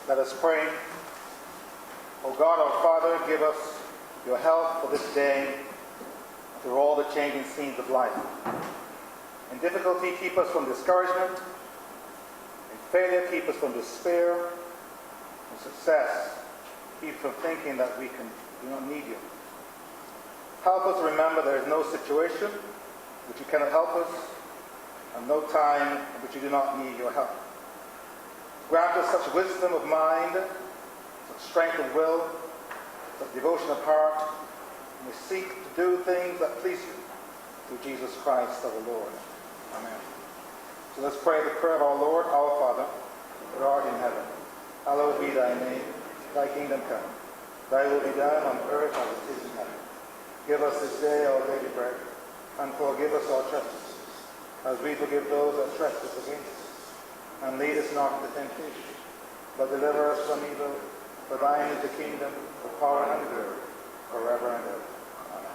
Let us pray. O God, our Father, give us your help for this day through all the changing scenes of life. In difficulty, keep us from discouragement. In failure, keep us from despair. In success, keep us from thinking that we do not need you. Help us remember there is no situation which you cannot help us, and no time in which you do not need your help. Grant us such wisdom of mind, such strength of will, such devotion of heart, and we seek to do things that please you through Jesus Christ our Lord. Amen. So let's pray the prayer of our Lord, our Father, who art in heaven. Hallowed be thy name. Thy kingdom come. Thy will be done on earth as it is in heaven. Give us this day our daily bread, and forgive us our trespasses, as we forgive those that trespass against us. And lead us not into temptation, but deliver us from evil. For thine is the kingdom, the power, and the glory, forever and ever. Amen.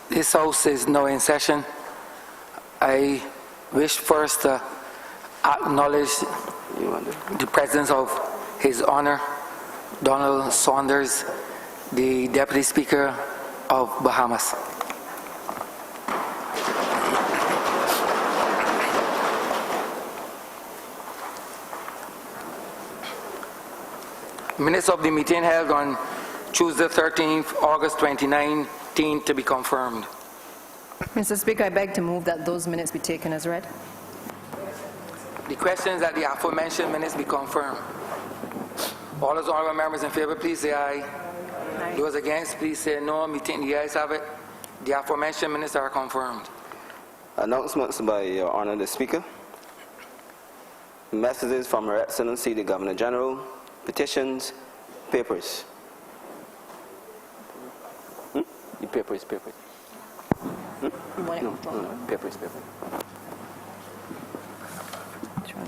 This House is now in session. I wish first to acknowledge the presence of His Honor, Donald Saunders, the Deputy Speaker of Bahamas. Minutes of the meeting held on Tuesday 13th August 2019 to be confirmed. Mr. Speaker, I beg to move that those minutes be taken as read. The question is that the aforementioned minutes be confirmed. All those honorable members in favor, please say aye. Aye. Those against, please say no. Meeting the ayes have it. The aforementioned minutes are confirmed. Announcements by Your Honor the Speaker. Messages from Her Excellency the Governor General. Petitions, papers. The papers. You want it No, withdrawn? no, papers. Sure.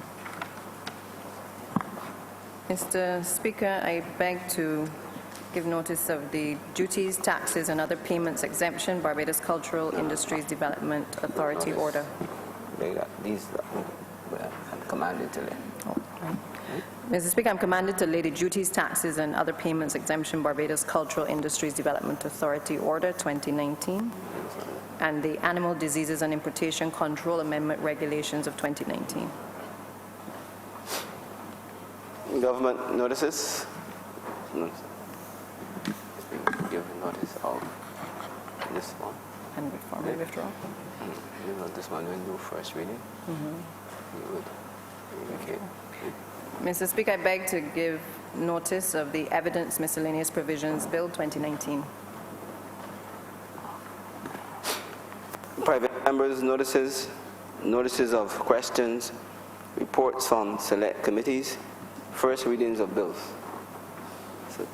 Mr. Speaker, I beg to Give notice of the duties, taxes, and other payments exemption, Barbados Cultural Industries Development Authority order. These I'm commanded to lay. Mr. Speaker, I'm commanded to lay the duties, taxes, and other payments exemption, Barbados Cultural Industries Development Authority order 2019, and the Animal Diseases and Importation Control Amendment Regulations of 2019. Government notices. Give notice of this one. And formally withdraw. You know, this one when you first reading, you would indicate. Mr. Speaker, I beg to give notice of the Evidence Miscellaneous Provisions Bill 2019. Private members' notices, notices of questions, reports from select committees, first readings of bills. So,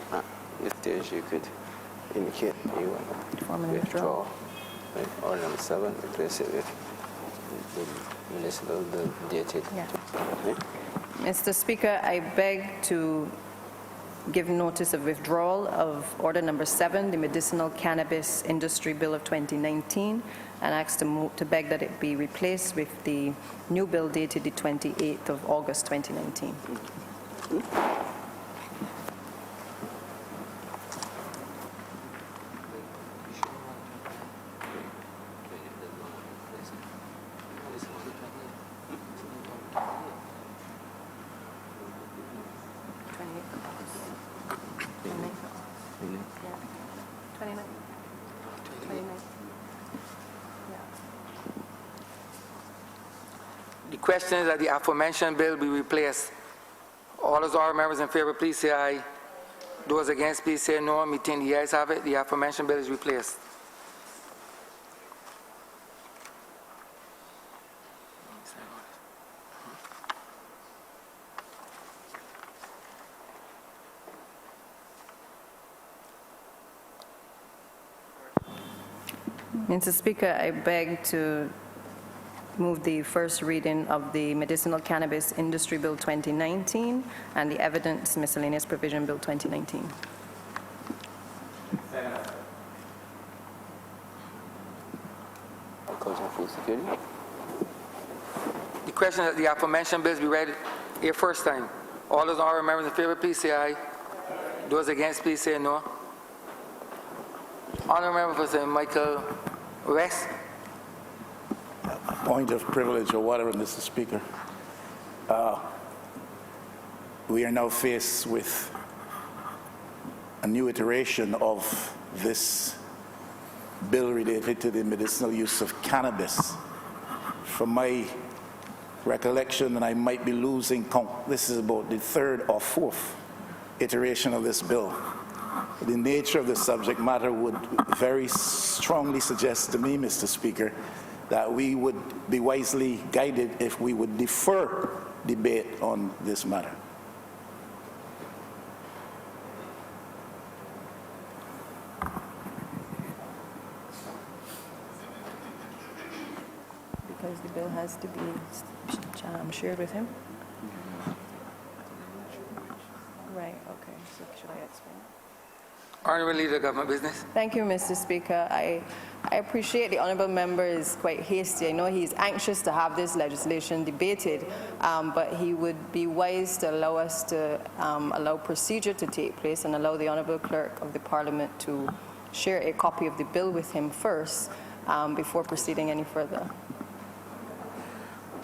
this stage you could indicate you want to Formally withdraw. Right. Order number 7, replace it with the municipal bill dated. Yeah. Right. Mr. Speaker, I beg to give notice of withdrawal of order number 7, the Medicinal Cannabis Industry Bill of 2019, and ask to beg that it be replaced with the new bill dated the 28th of August 2019. The question is that the aforementioned bill be replaced. All those honourable members in favor, please say aye. Those against, please say no. Meeting the ayes have it. The aforementioned bill is replaced. Mr. Speaker, I beg to move the first reading of the Medicinal Cannabis Industry Bill 2019 and the Evidence Miscellaneous Provision Bill 2019. Agriculture and food security. The question is that the aforementioned bills be read a first time. All those honourable members in favor, please say aye. Those against, please say no. Honourable member for St. Michael West. Point of privilege or whatever, Mr. Speaker. We are now faced with a new iteration of this bill related to the medicinal use of cannabis. From my recollection, and I might be losing count, this is about the third or fourth iteration of this bill. The nature of the subject matter would very strongly suggest to me, Mr. Speaker, that we would be wisely guided if we would defer debate on this matter. Because the bill has to be shared with him? Right, okay. So should I explain? Honourable Leader of Government Business. Thank you, Mr. Speaker. I appreciate the honourable member is quite hasty. I know he's anxious to have this legislation debated, but he would be wise to allow us to allow procedure to take place and allow the honourable clerk of the Parliament to share a copy of the bill with him first before proceeding any further.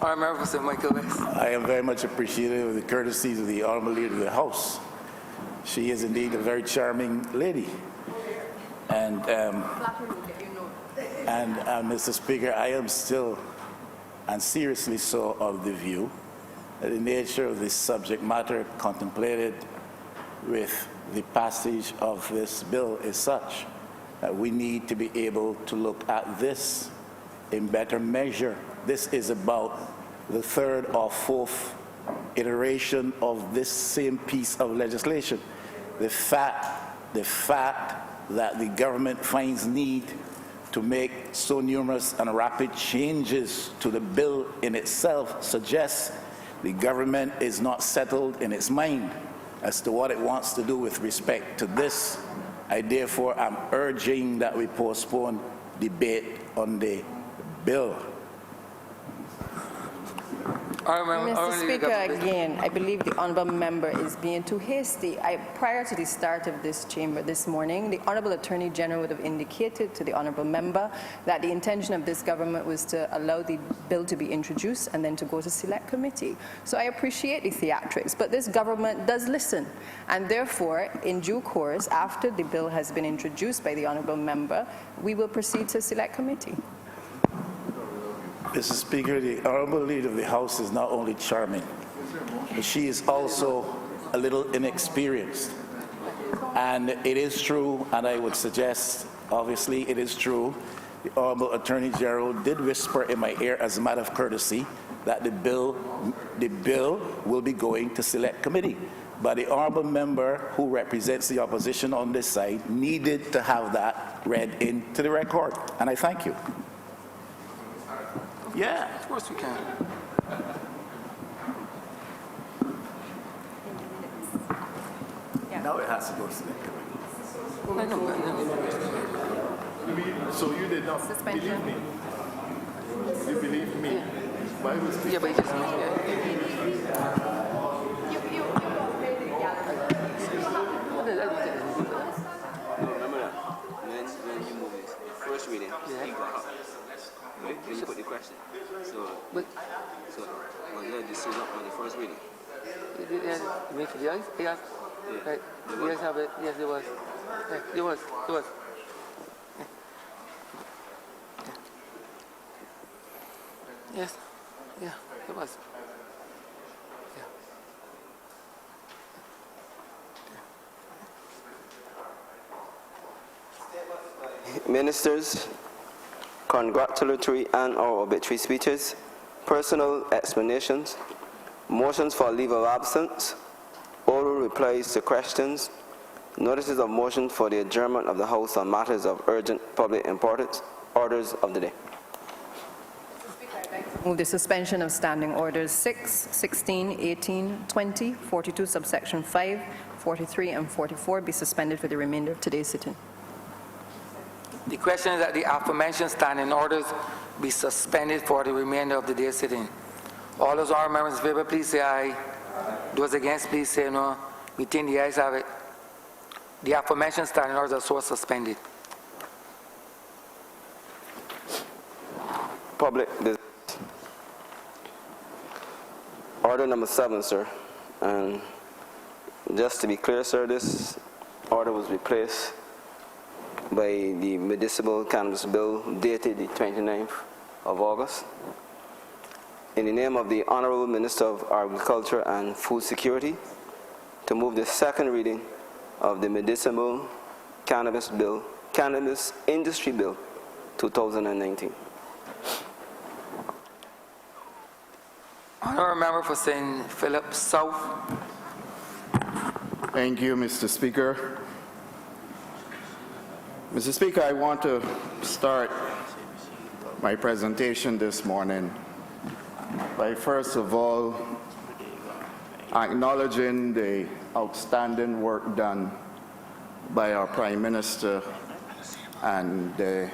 Honourable member for St. Michael West. I am very much appreciative of the courtesies of the Honourable Leader of the House. She is indeed a very charming lady. And Mr. Speaker, I am still, and seriously so, of the view that the nature of this subject matter contemplated with the passage of this bill is such that we need to be able to look at this in better measure. This is about the third or fourth iteration of this same piece of legislation. The fact that the government finds need to make so numerous and rapid changes to the bill in itself suggests the government is not settled in its mind as to what it wants to do with respect to this, I therefore am urging that we postpone debate on the bill. Mr. Speaker, again, I believe the honourable member is being too hasty. Prior to the start of this chamber this morning, the Honourable Attorney General would have indicated to the honourable member that the intention of this government was to allow the bill to be introduced and then to go to select committee. So I appreciate the theatrics, but this government does listen. And therefore, in due course, after the bill has been introduced by the honourable member, we will proceed to select committee. Mr. Speaker, the Honourable Leader of the House is not only charming, but she is also a little inexperienced. And it is true, and I would suggest, obviously it is true, the Honourable Attorney General did whisper in my ear as a matter of courtesy that the bill will be going to select committee. But the honourable member who represents the opposition on this side needed to have that read into the record, and I thank you. Yeah. Of course we can. Now it has to go to select committee. So you did not believe me? You believe me? Bible speaks. Yeah, but it just Remember that? When you move it, first reading, he got up. Right? When you put the question. So was there a decision on the first reading? Yes, you mean for the eyes? Yes. Yeah. Right. Yes, have it. Yes, it was. Yeah, it was. It was. Yeah. Yes. Yeah, it was. Ministers, congratulatory and/or obituary speeches, personal explanations, motions for leave of absence, oral replies to questions, notices of motion for the adjournment of the House on matters of urgent public importance, orders of the day. Move the suspension of standing orders 6, 16, 18, 20, 42 subsection 5, 43 and 44 be suspended for the remainder of today's sitting. The question is that the aforementioned standing orders be suspended for the remainder of the day sitting. All those honourable members in favour, please say aye. Those against, please say no. We think the ayes have it. The aforementioned standing orders are so suspended. Public business. Order number 7, sir. And just to be clear, sir, this order was replaced by the medicinal cannabis bill dated the 29th of August. In the name of the Honourable Minister of Agriculture and Food Security, to move the second reading of the medicinal cannabis bill, cannabis industry bill 2019. Honourable member for St. Philip South. Thank you, Mr. Speaker. Mr. Speaker, I want to start my presentation this morning by first of all acknowledging the outstanding work done by our Prime Minister and the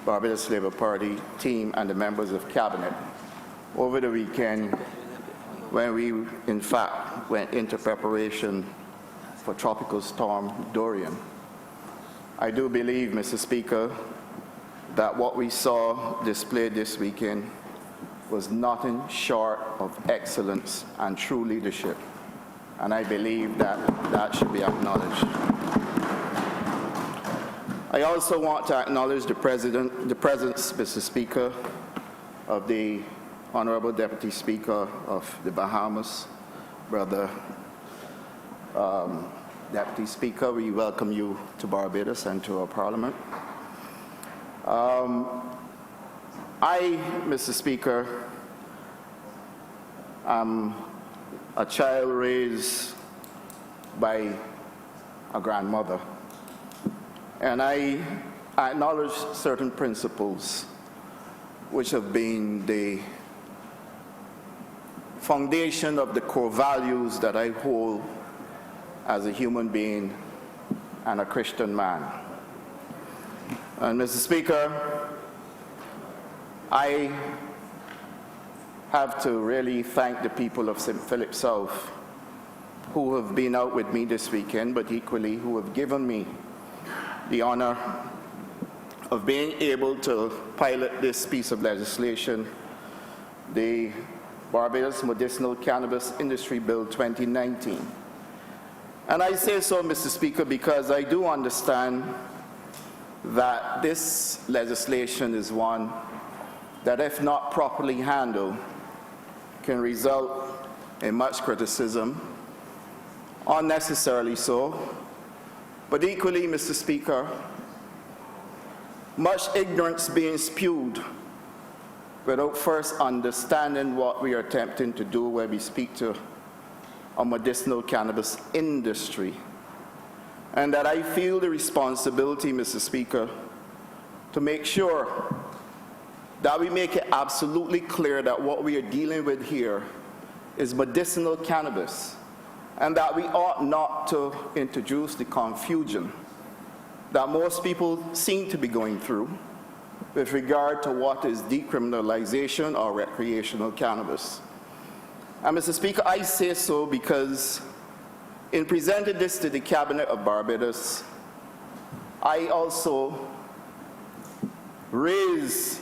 Barbados Labour Party team and the members of Cabinet over the weekend when we, in fact, went into preparation for Tropical Storm Dorian. I do believe, Mr. Speaker, that what we saw displayed this weekend was nothing short of excellence and true leadership, and I believe that that should be acknowledged. I also want to acknowledge the presence, Mr. Speaker, of the Honourable Deputy Speaker of the Bahamas, Brother Deputy Speaker. We welcome you to Barbados and to our Parliament. I, Mr. Speaker, am a child raised by a grandmother, and I acknowledge certain principles which have been the foundation of the core values that I hold as a human being and a Christian man. And Mr. Speaker, I have to really thank the people of St. Philip South who have been out with me this weekend, but equally who have given me the honor of being able to pilot this piece of legislation, the Barbados Medicinal Cannabis Industry Bill 2019. And I say so, Mr. Speaker, because I do understand that this legislation is one that, if not properly handled, can result in much criticism, unnecessarily so, but equally, Mr. Speaker, much ignorance being spewed without first understanding what we are attempting to do when we speak to a medicinal cannabis industry. And that I feel the responsibility, Mr. Speaker, to make sure that we make it absolutely clear that what we are dealing with here is medicinal cannabis, and that we ought not to introduce the confusion that most people seem to be going through with regard to what is decriminalization or recreational cannabis. And Mr. Speaker, I say so because in presenting this to the Cabinet of Barbados, I also raised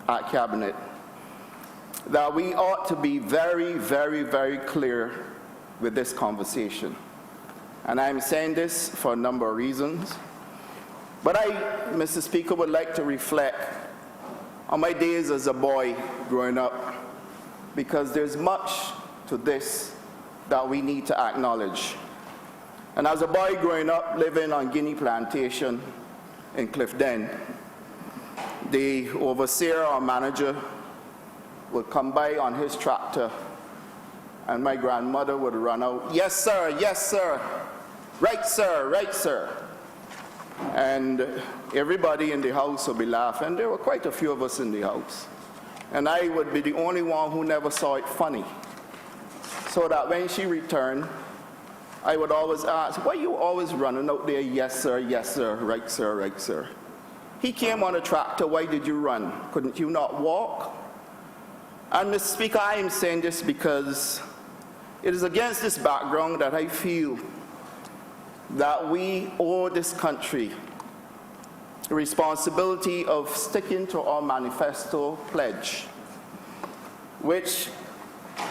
at Cabinet that we ought to be very, very, very clear with this conversation. And I'm saying this for a number of reasons. But I, Mr. Speaker, would like to reflect on my days as a boy growing up, because there's much to this that we need to acknowledge. And as a boy growing up, living on Guinea Plantation in Clifden, the overseer or manager would come by on his tractor, and my grandmother would run out, "Yes, sir, yes, sir, right, sir, right, sir." And everybody in the house would be laughing. There were quite a few of us in the house. And I would be the only one who never saw it funny. So that when she returned, I would always ask, "Why are you always running out there, yes, sir, right, sir, right, sir? He came on a tractor, why did you run? Couldn't you not walk?" And Mr. Speaker, I am saying this because it is against this background that I feel that we owe this country the responsibility of sticking to our manifesto pledge, which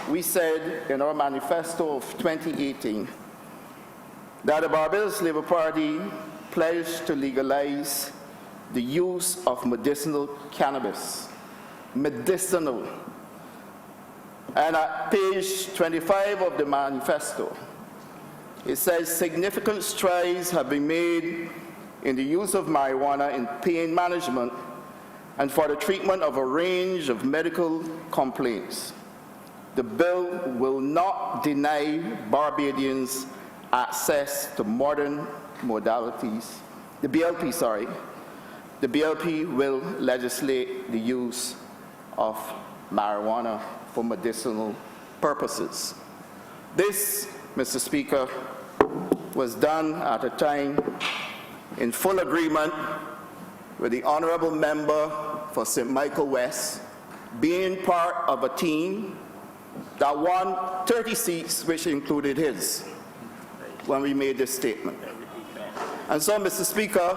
we said in our manifesto of 2018 that the Barbados Labour Party pledged to legalize the use of medicinal cannabis. Medicinal. And at page 25 of the manifesto, it says significant strides have been made in the use of marijuana in pain management and for the treatment of a range of medical complaints. The bill will not deny Barbadians access to modern modalities. The BLP will legislate the use of marijuana for medicinal purposes. This, Mr. Speaker, was done at a time in full agreement with the Honourable Member for St. Michael West, being part of a team that won 30 seats, which included his, when we made this statement. And so, Mr. Speaker,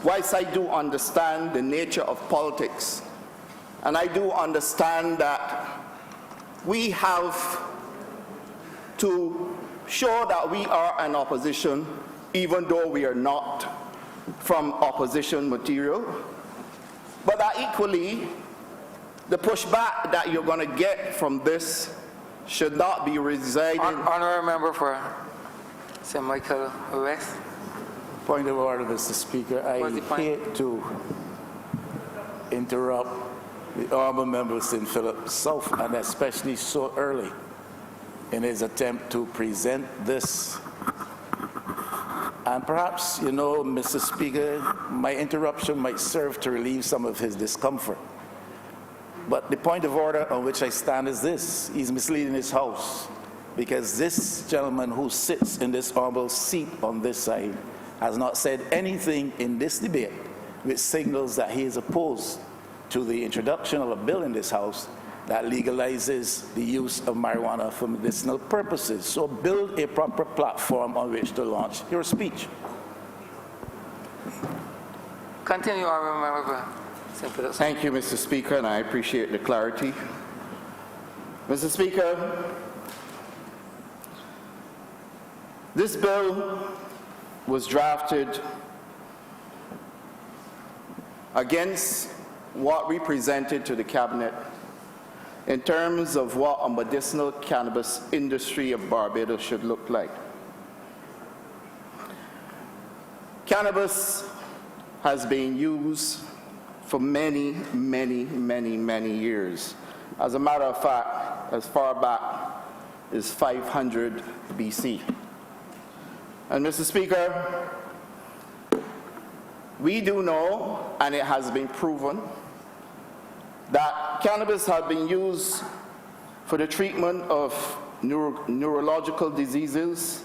whilst I do understand the nature of politics, and I do understand that we have to show that we are an opposition, even though we are not from opposition material, but that equally, the pushback that you're going to get from this should not be residing. Honourable Member for St. Michael West. Point of order, Mr. Speaker. I hate to interrupt the Honourable Member of St. Philip South, and especially so early in his attempt to present this. And perhaps, you know, Mr. Speaker, my interruption might serve to relieve some of his discomfort. But the point of order on which I stand is this: he's misleading his House. because this gentleman who sits in this honorable seat on this side has not said anything in this debate which signals that he is opposed to the introduction of a bill in this House that legalizes the use of marijuana for medicinal purposes. So build a proper platform on which to launch your speech. Continue, Honourable Member. Thank you, Mr. Speaker, and I appreciate the clarity. Mr. Speaker, this bill was drafted against what we presented to the Cabinet in terms of what a medicinal cannabis industry of Barbados should look like. Cannabis has been used for many, many, many, many years. As a matter of fact, as far back as 500 BC. And Mr. Speaker, we do know, and it has been proven, that cannabis has been used for the treatment of neurological diseases,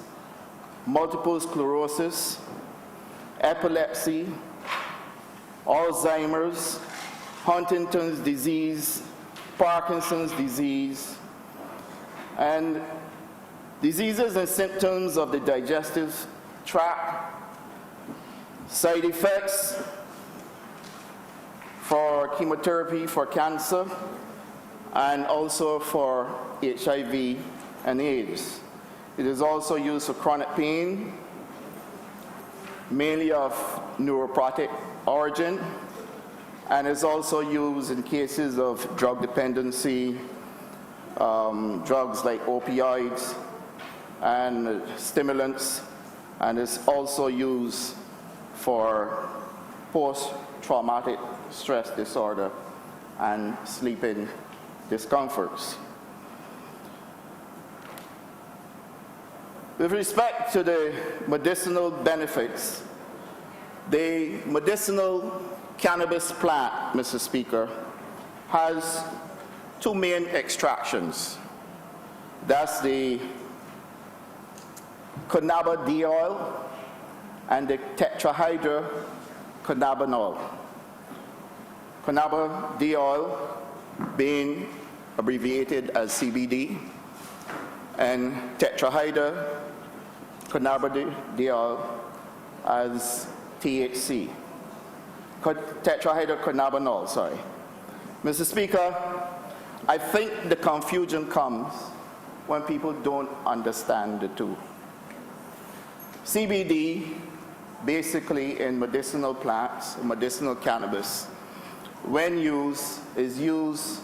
multiple sclerosis, epilepsy, Alzheimer's, Huntington's disease, Parkinson's disease, and diseases and symptoms of the digestive tract, side effects for chemotherapy for cancer, and also for HIV and AIDS. It is also used for chronic pain, mainly of neuropathic origin, and is also used in cases of drug dependency, drugs like opioids and stimulants, and is also used for post-traumatic stress disorder and sleeping discomforts. With respect to the medicinal benefits, the medicinal cannabis plant, Mr. Speaker, has two main extractions. That's the cannabidiol and the tetrahydrocannabinol. Cannabidiol being abbreviated as CBD, and tetrahydrocannabidiol as THC. Tetrahydrocannabinol, sorry. Mr. Speaker, I think the confusion comes when people don't understand the two. CBD, basically in medicinal plants, medicinal cannabis, when used, is used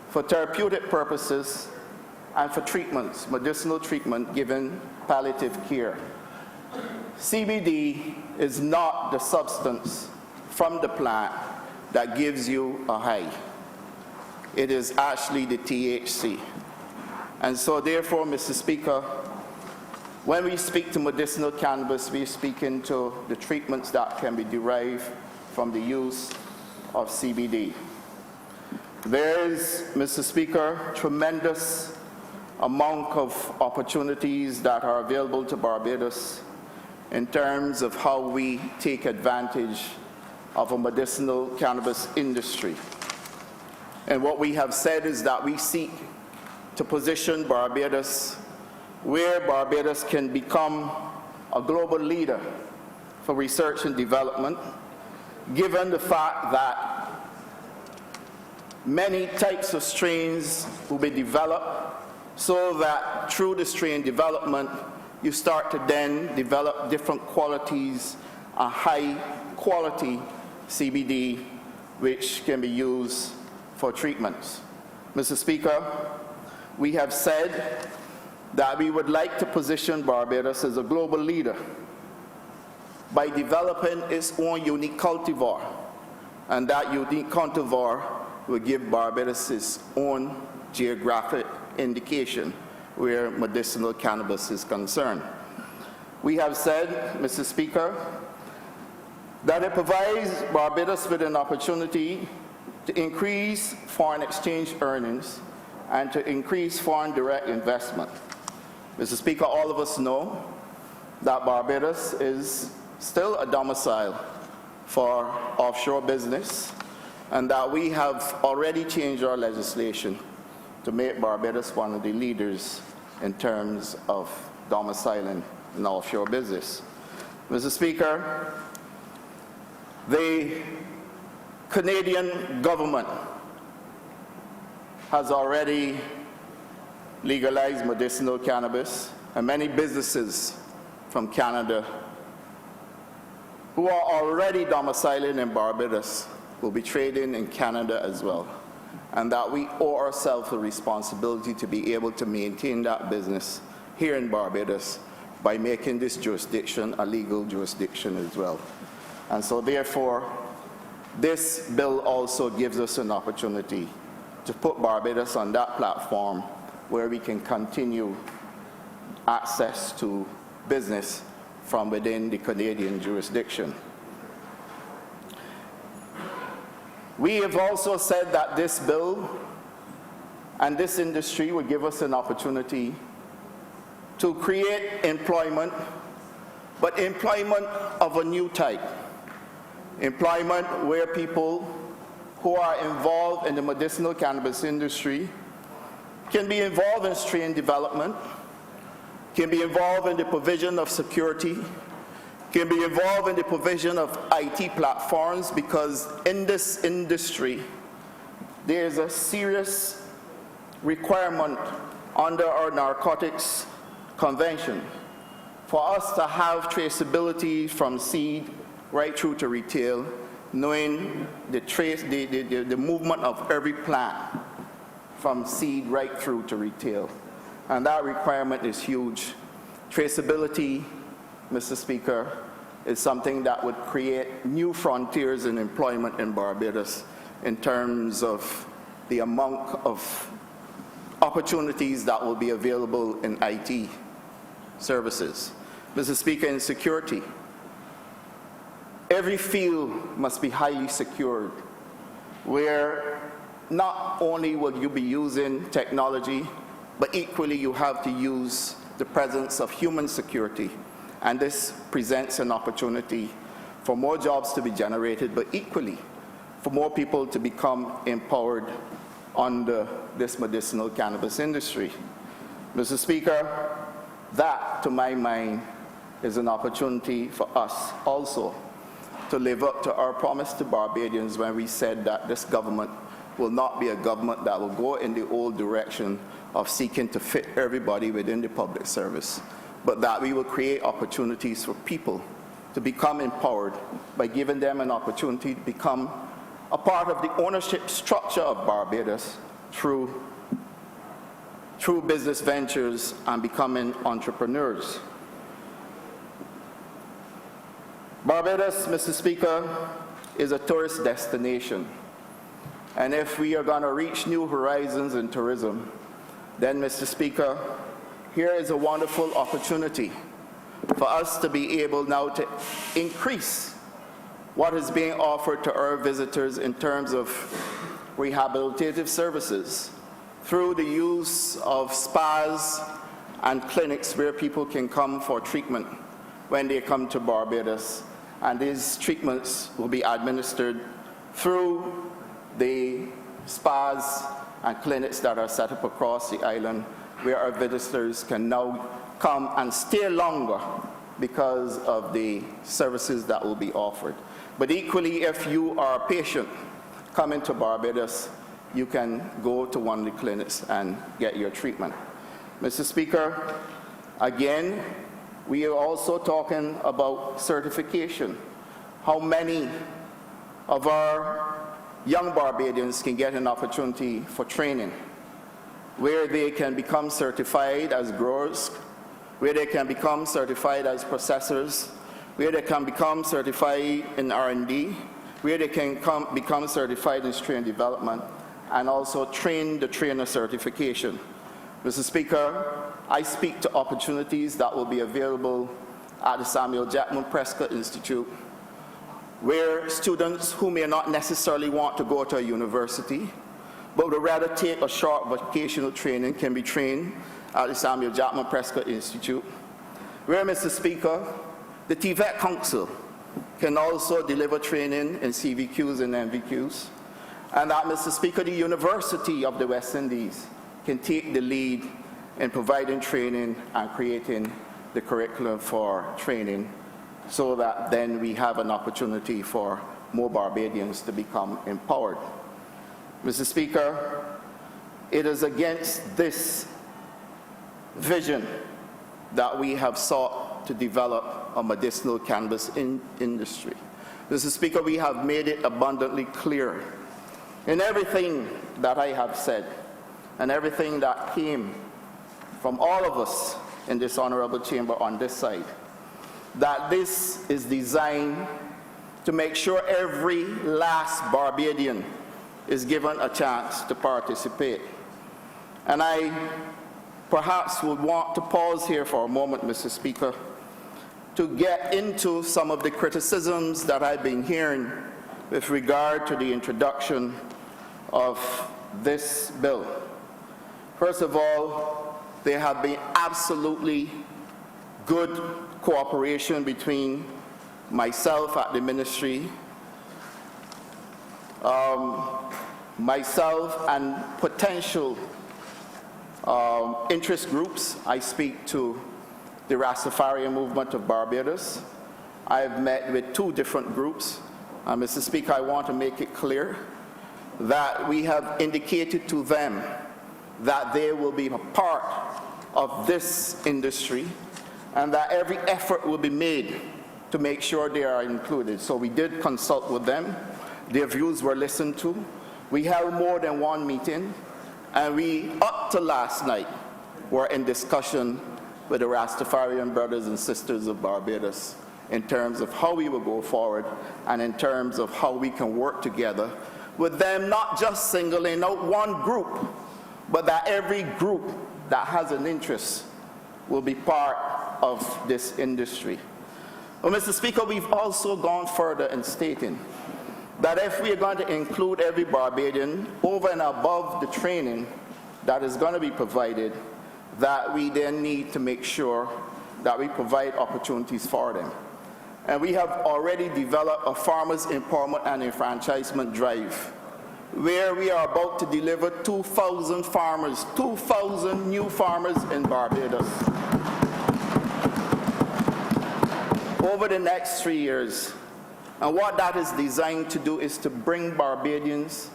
for therapeutic purposes and for treatments, medicinal treatment given palliative care. CBD is not the substance from the plant that gives you a high. It is actually the THC. And so therefore, Mr. Speaker, when we speak to medicinal cannabis, we're speaking to the treatments that can be derived from the use of CBD. There is, Mr. Speaker, tremendous amount of opportunities that are available to Barbados in terms of how we take advantage of a medicinal cannabis industry. And what we have said is that we seek to position Barbados where Barbados can become a global leader for research and development, given the fact that many types of strains will be developed, so that through the strain development, you start to then develop different qualities, a high quality CBD, which can be used for treatments. Mr. Speaker, we have said that we would like to position Barbados as a global leader by developing its own unique cultivar, and that unique cultivar will give Barbados its own geographic indication where medicinal cannabis is concerned. We have said, Mr. Speaker, that it provides Barbados with an opportunity to increase foreign exchange earnings and to increase foreign direct investment. Mr. Speaker, all of us know that Barbados is still a domicile for offshore business, and that we have already changed our legislation to make Barbados one of the leaders in terms of domiciling in offshore business. Mr. Speaker, the Canadian government has already legalized medicinal cannabis, and many businesses from Canada who are already domiciling in Barbados will be trading in Canada as well, and that we owe ourselves the responsibility to be able to maintain that business here in Barbados by making this jurisdiction a legal jurisdiction as well. And so therefore, this bill also gives us an opportunity to put Barbados on that platform where we can continue access to business from within the Canadian jurisdiction. We have also said that this bill and this industry would give us an opportunity to create employment, but employment of a new type. Employment where people who are involved in the medicinal cannabis industry can be involved in strain development, can be involved in the provision of security, can be involved in the provision of IT platforms, because in this industry, there is a serious requirement under our narcotics convention for us to have traceability from seed right through to retail, knowing the movement of every plant from seed right through to retail. And that requirement is huge. Traceability, Mr. Speaker, is something that would create new frontiers in employment in Barbados in terms of the amount of opportunities that will be available in IT services. Mr. Speaker, in security, every field must be highly secured, where not only will you be using technology, but equally you have to use the presence of human security. And this presents an opportunity for more jobs to be generated, but equally for more people to become empowered under this medicinal cannabis industry. Mr. Speaker, that, to my mind, is an opportunity for us also to live up to our promise to Barbadians when we said that this government will not be a government that will go in the old direction of seeking to fit everybody within the public service, but that we will create opportunities for people to become empowered by giving them an opportunity to become a part of the ownership structure of Barbados through business ventures and becoming entrepreneurs. Barbados, Mr. Speaker, is a tourist destination. And if we are going to reach new horizons in tourism, then, Mr. Speaker, here is a wonderful opportunity for us to be able now to increase what is being offered to our visitors in terms of rehabilitative services through the use of spas and clinics where people can come for treatment when they come to Barbados. And these treatments will be administered through the spas and clinics that are set up across the island, where our visitors can now come and stay longer because of the services that will be offered. But equally, if you are a patient coming to Barbados, you can go to one of the clinics and get your treatment. Mr. Speaker, again, we are also talking about certification. How many of our young Barbadians can get an opportunity for training, where they can become certified as growers, where they can become certified as processors, where they can become certified in R&D, where they can become certified in strain development, and also train the trainer certification. Mr. Speaker, I speak to opportunities that will be available at the Samuel Jackman Prescott Institute, where students who may not necessarily want to go to a university but would rather take a short vocational training can be trained at the Samuel Jackman Prescott Institute, where, Mr. Speaker, the TVET Council can also deliver training in CVQs and MVQs, and that, Mr. Speaker, the University of the West Indies can take the lead in providing training and creating the curriculum for training, so that then we have an opportunity for more Barbadians to become empowered. Mr. Speaker, it is against this vision that we have sought to develop a medicinal cannabis industry. Mr. Speaker, we have made it abundantly clear in everything that I have said and everything that came from all of us in this honorable chamber on this side, that this is designed to make sure every last Barbadian is given a chance to participate. And I perhaps would want to pause here for a moment, Mr. Speaker, to get into some of the criticisms that I've been hearing with regard to the introduction of this bill. First of all, there have been absolutely good cooperation between myself at the ministry, myself and potential interest groups. I speak to the Rastafarian movement of Barbados. I've met with 2 different groups. Mr. Speaker, I want to make it clear that we have indicated to them that they will be a part of this industry and that every effort will be made to make sure they are included. So we did consult with them. Their views were listened to. We held more than 1 meeting, and we, up to last night, were in discussion with the Rastafarian brothers and sisters of Barbados in terms of how we will go forward and in terms of how we can work together with them, not just singling out one group, but that every group that has an interest will be part of this industry. Well, Mr. Speaker, we've also gone further in stating that if we are going to include every Barbadian over and above the training that is going to be provided, that we then need to make sure that we provide opportunities for them. And we have already developed a farmers' empowerment and enfranchisement drive, where we are about to deliver 2,000 farmers, 2,000 new farmers in Barbados over the next 3 years. And what that is designed to do is to bring Barbadians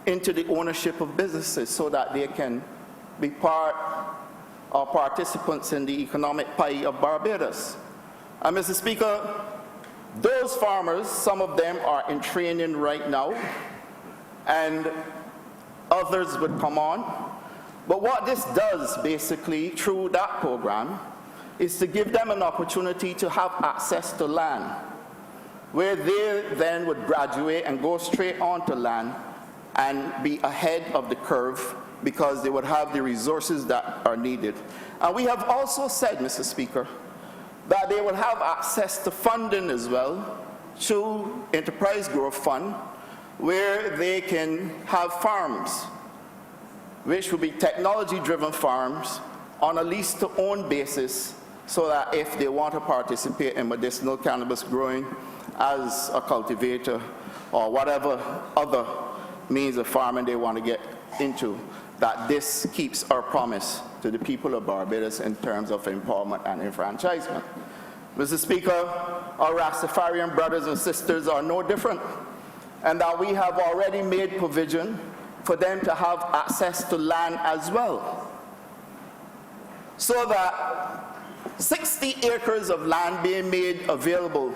into the ownership of businesses so that they can be part or participants in the economic pie of Barbados. And Mr. Speaker, those farmers, some of them are in training right now, and others would come on. But what this does basically through that program is to give them an opportunity to have access to land, where they then would graduate and go straight onto land and be ahead of the curve because they would have the resources that are needed. And we have also said, Mr. Speaker, that they will have access to funding as well through Enterprise Growth Fund, where they can have farms, which will be technology-driven farms on a lease-to-own basis, so that if they want to participate in medicinal cannabis growing as a cultivator or whatever other means of farming they want to get into, that this keeps our promise to the people of Barbados in terms of empowerment and enfranchisement. Mr. Speaker, our Rastafarian brothers and sisters are no different, and that we have already made provision for them to have access to land as well, so that 60 acres of land being made available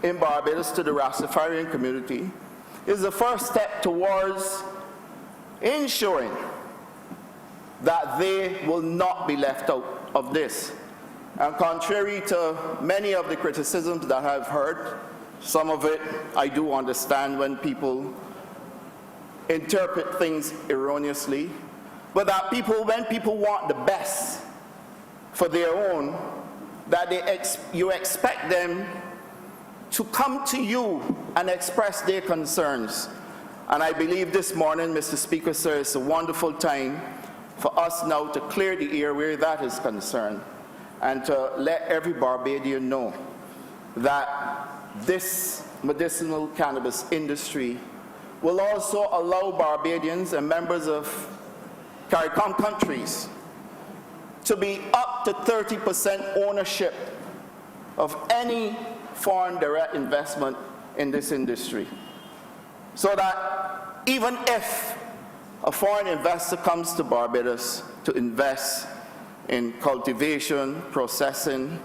in Barbados to the Rastafarian community is the first step towards ensuring that they will not be left out of this. And contrary to many of the criticisms that I've heard, some of it I do understand when people interpret things erroneously, but that when people want the best for their own, that you expect them to come to you and express their concerns. And I believe this morning, Mr. Speaker, sir, it's a wonderful time for us now to clear the air where that is concerned and to let every Barbadian know that this medicinal cannabis industry will also allow Barbadians and members of CARICOM countries to be up to 30% ownership of any foreign direct investment in this industry. So that even if a foreign investor comes to Barbados to invest in cultivation, processing,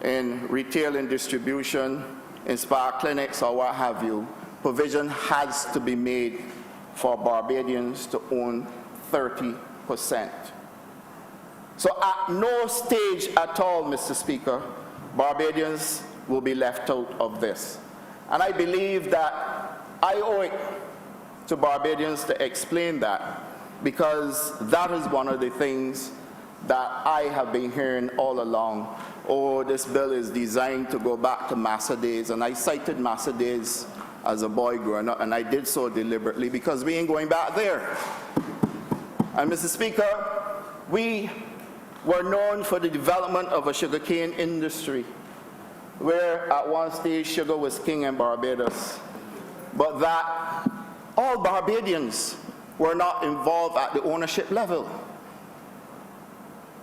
in retail and distribution, in spa clinics or what have you, provision has to be made for Barbadians to own 30%. So at no stage at all, Mr. Speaker, Barbadians will be left out of this. And I believe that I owe it to Barbadians to explain that, because that is one of the things that I have been hearing all along. Oh, this bill is designed to go back to Massa days, and I cited Massa days as a boy growing up, and I did so deliberately because we ain't going back there. And Mr. Speaker, we were known for the development of a sugarcane industry, where at one stage sugar was king in Barbados, but that all Barbadians were not involved at the ownership level.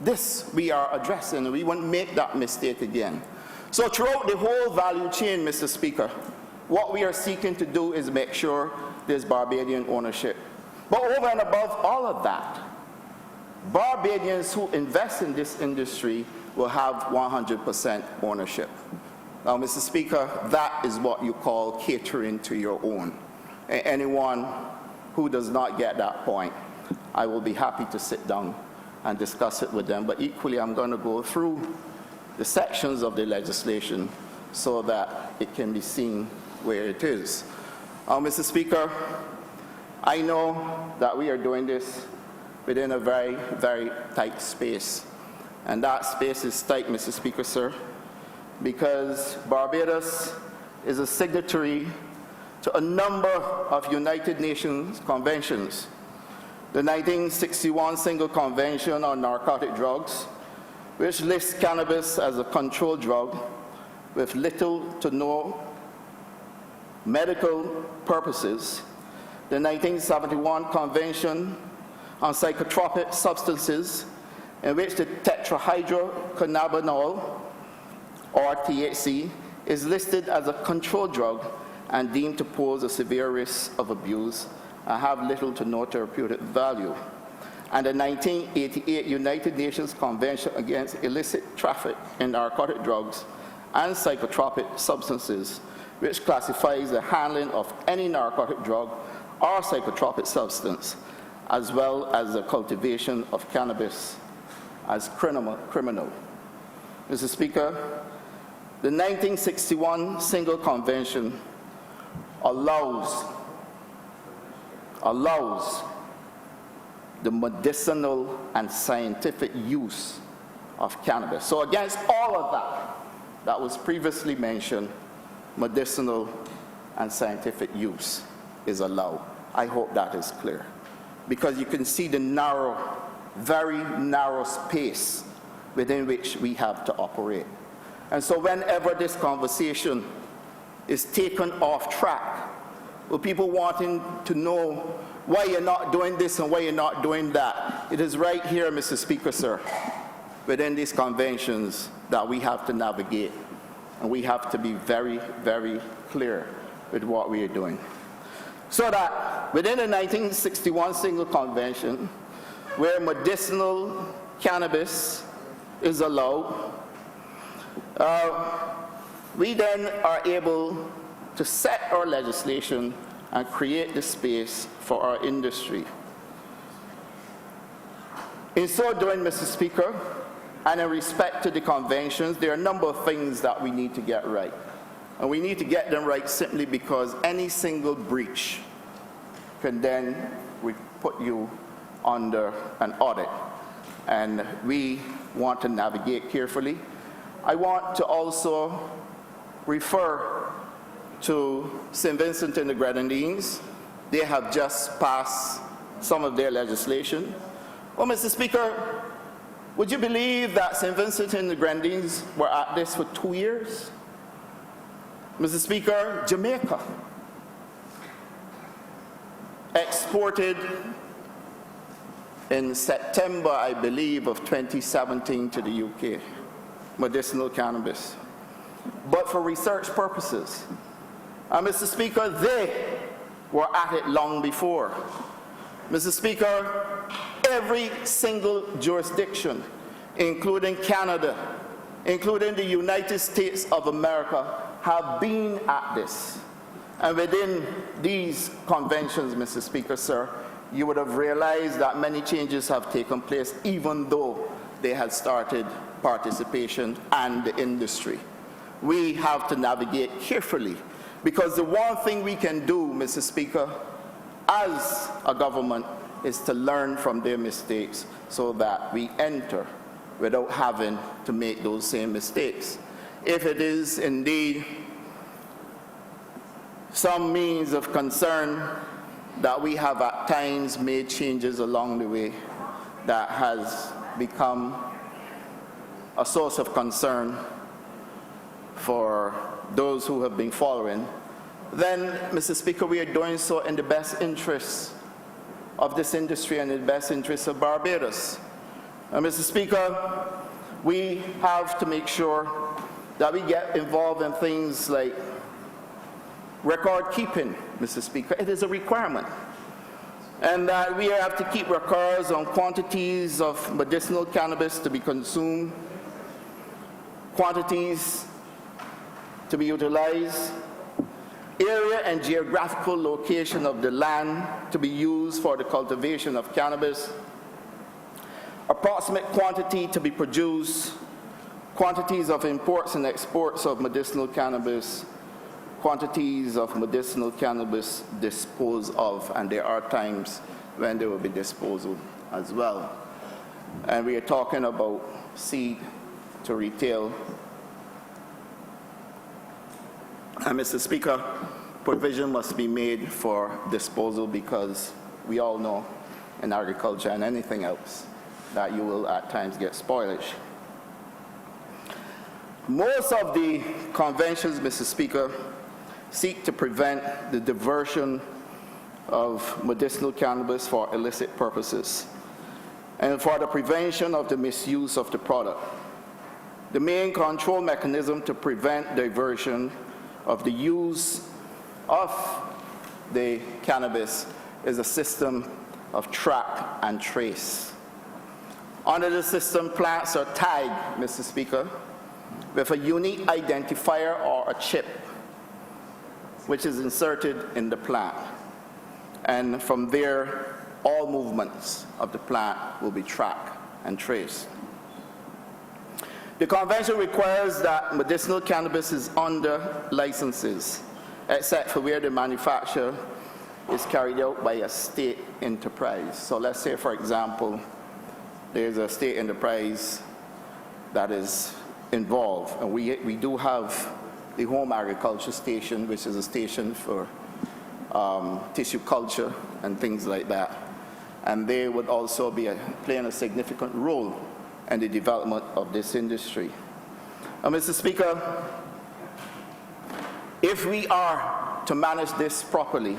This we are addressing, and we won't make that mistake again. So throughout the whole value chain, Mr. Speaker, what we are seeking to do is make sure there's Barbadian ownership. But over and above all of that, Barbadians who invest in this industry will have 100% ownership. Now, Mr. Speaker, that is what you call catering to your own. Anyone who does not get that point, I will be happy to sit down and discuss it with them. But equally, I'm going to go through the sections of the legislation so that it can be seen where it is. Mr. Speaker, I know that we are doing this within a very, very tight space. And that space is tight, Mr. Speaker, sir, because Barbados is a signatory to a number of United Nations conventions. The 1961 Single Convention on Narcotic Drugs, which lists cannabis as a controlled drug with little to no medical purposes. The 1971 Convention on Psychotropic Substances, in which the tetrahydrocannabinol, or THC, is listed as a controlled drug and deemed to pose a severe risk of abuse and have little to no therapeutic value. And the 1988 United Nations Convention against illicit traffic in narcotic drugs and psychotropic substances, which classifies the handling of any narcotic drug or psychotropic substance, as well as the cultivation of cannabis, as criminal. Mr. Speaker, the 1961 Single Convention allows the medicinal and scientific use of cannabis. So against all of that was previously mentioned, medicinal and scientific use is allowed. I hope that is clear, because you can see the narrow, very narrow space within which we have to operate. And so whenever this conversation is taken off track, with people wanting to know why you're not doing this and why you're not doing that, it is right here, Mr. Speaker, sir, within these conventions that we have to navigate, and we have to be very, very clear with what we are doing. So that within the 1961 Single Convention, where medicinal cannabis is allowed, we then are able to set our legislation and create the space for our industry. In so doing, Mr. Speaker, and in respect to the conventions, there are a number of things that we need to get right. And we need to get them right simply because any single breach can then put you under an audit. And we want to navigate carefully. I want to also refer to St. Vincent and the Grenadines they have just passed some of their legislation. Well, Mr. Speaker, would you believe that St. Vincent and the Grenadines were at this for 2 years? Mr. Speaker, Jamaica exported in September, I believe, of 2017 to the UK, medicinal cannabis, but for research purposes. And Mr. Speaker, they were at it long before. Mr. Speaker, every single jurisdiction, including Canada, including the United States of America, have been at this. And within these conventions, Mr. Speaker, sir, you would have realized that many changes have taken place, even though they had started participation and the industry. We have to navigate carefully, because the one thing we can do, Mr. Speaker, as a government, is to learn from their mistakes so that we enter without having to make those same mistakes. If it is indeed some means of concern that we have at times made changes along the way that has become a source of concern for those who have been following, then, Mr. Speaker, we are doing so in the best interests of this industry and in the best interests of Barbados. And Mr. Speaker, we have to make sure that we get involved in things like record keeping, Mr. Speaker. It is a requirement. And that we have to keep records on quantities of medicinal cannabis to be consumed, quantities to be utilized, area and geographical location of the land to be used for the cultivation of cannabis, approximate quantity to be produced, quantities of imports and exports of medicinal cannabis, quantities of medicinal cannabis disposed of, and there are times when there will be disposal as well. And we are talking about seed to retail. And Mr. Speaker, provision must be made for disposal, because we all know in agriculture and anything else that you will at times get spoilage. Most of the conventions, Mr. Speaker, seek to prevent the diversion of medicinal cannabis for illicit purposes and for the prevention of the misuse of the product. The main control mechanism to prevent diversion of the use of the cannabis is a system of track and trace. Under the system, plants are tagged, Mr. Speaker, with a unique identifier or a chip which is inserted in the plant. And from there, all movements of the plant will be tracked and traced. The convention requires that medicinal cannabis is under licenses, except for where the manufacture is carried out by a state enterprise. So let's say, for example, there's a state enterprise that is involved, and we do have the home agriculture station, which is a station for tissue culture and things like that. And they would also be playing a significant role in the development of this industry. Mr. Speaker, if we are to manage this properly,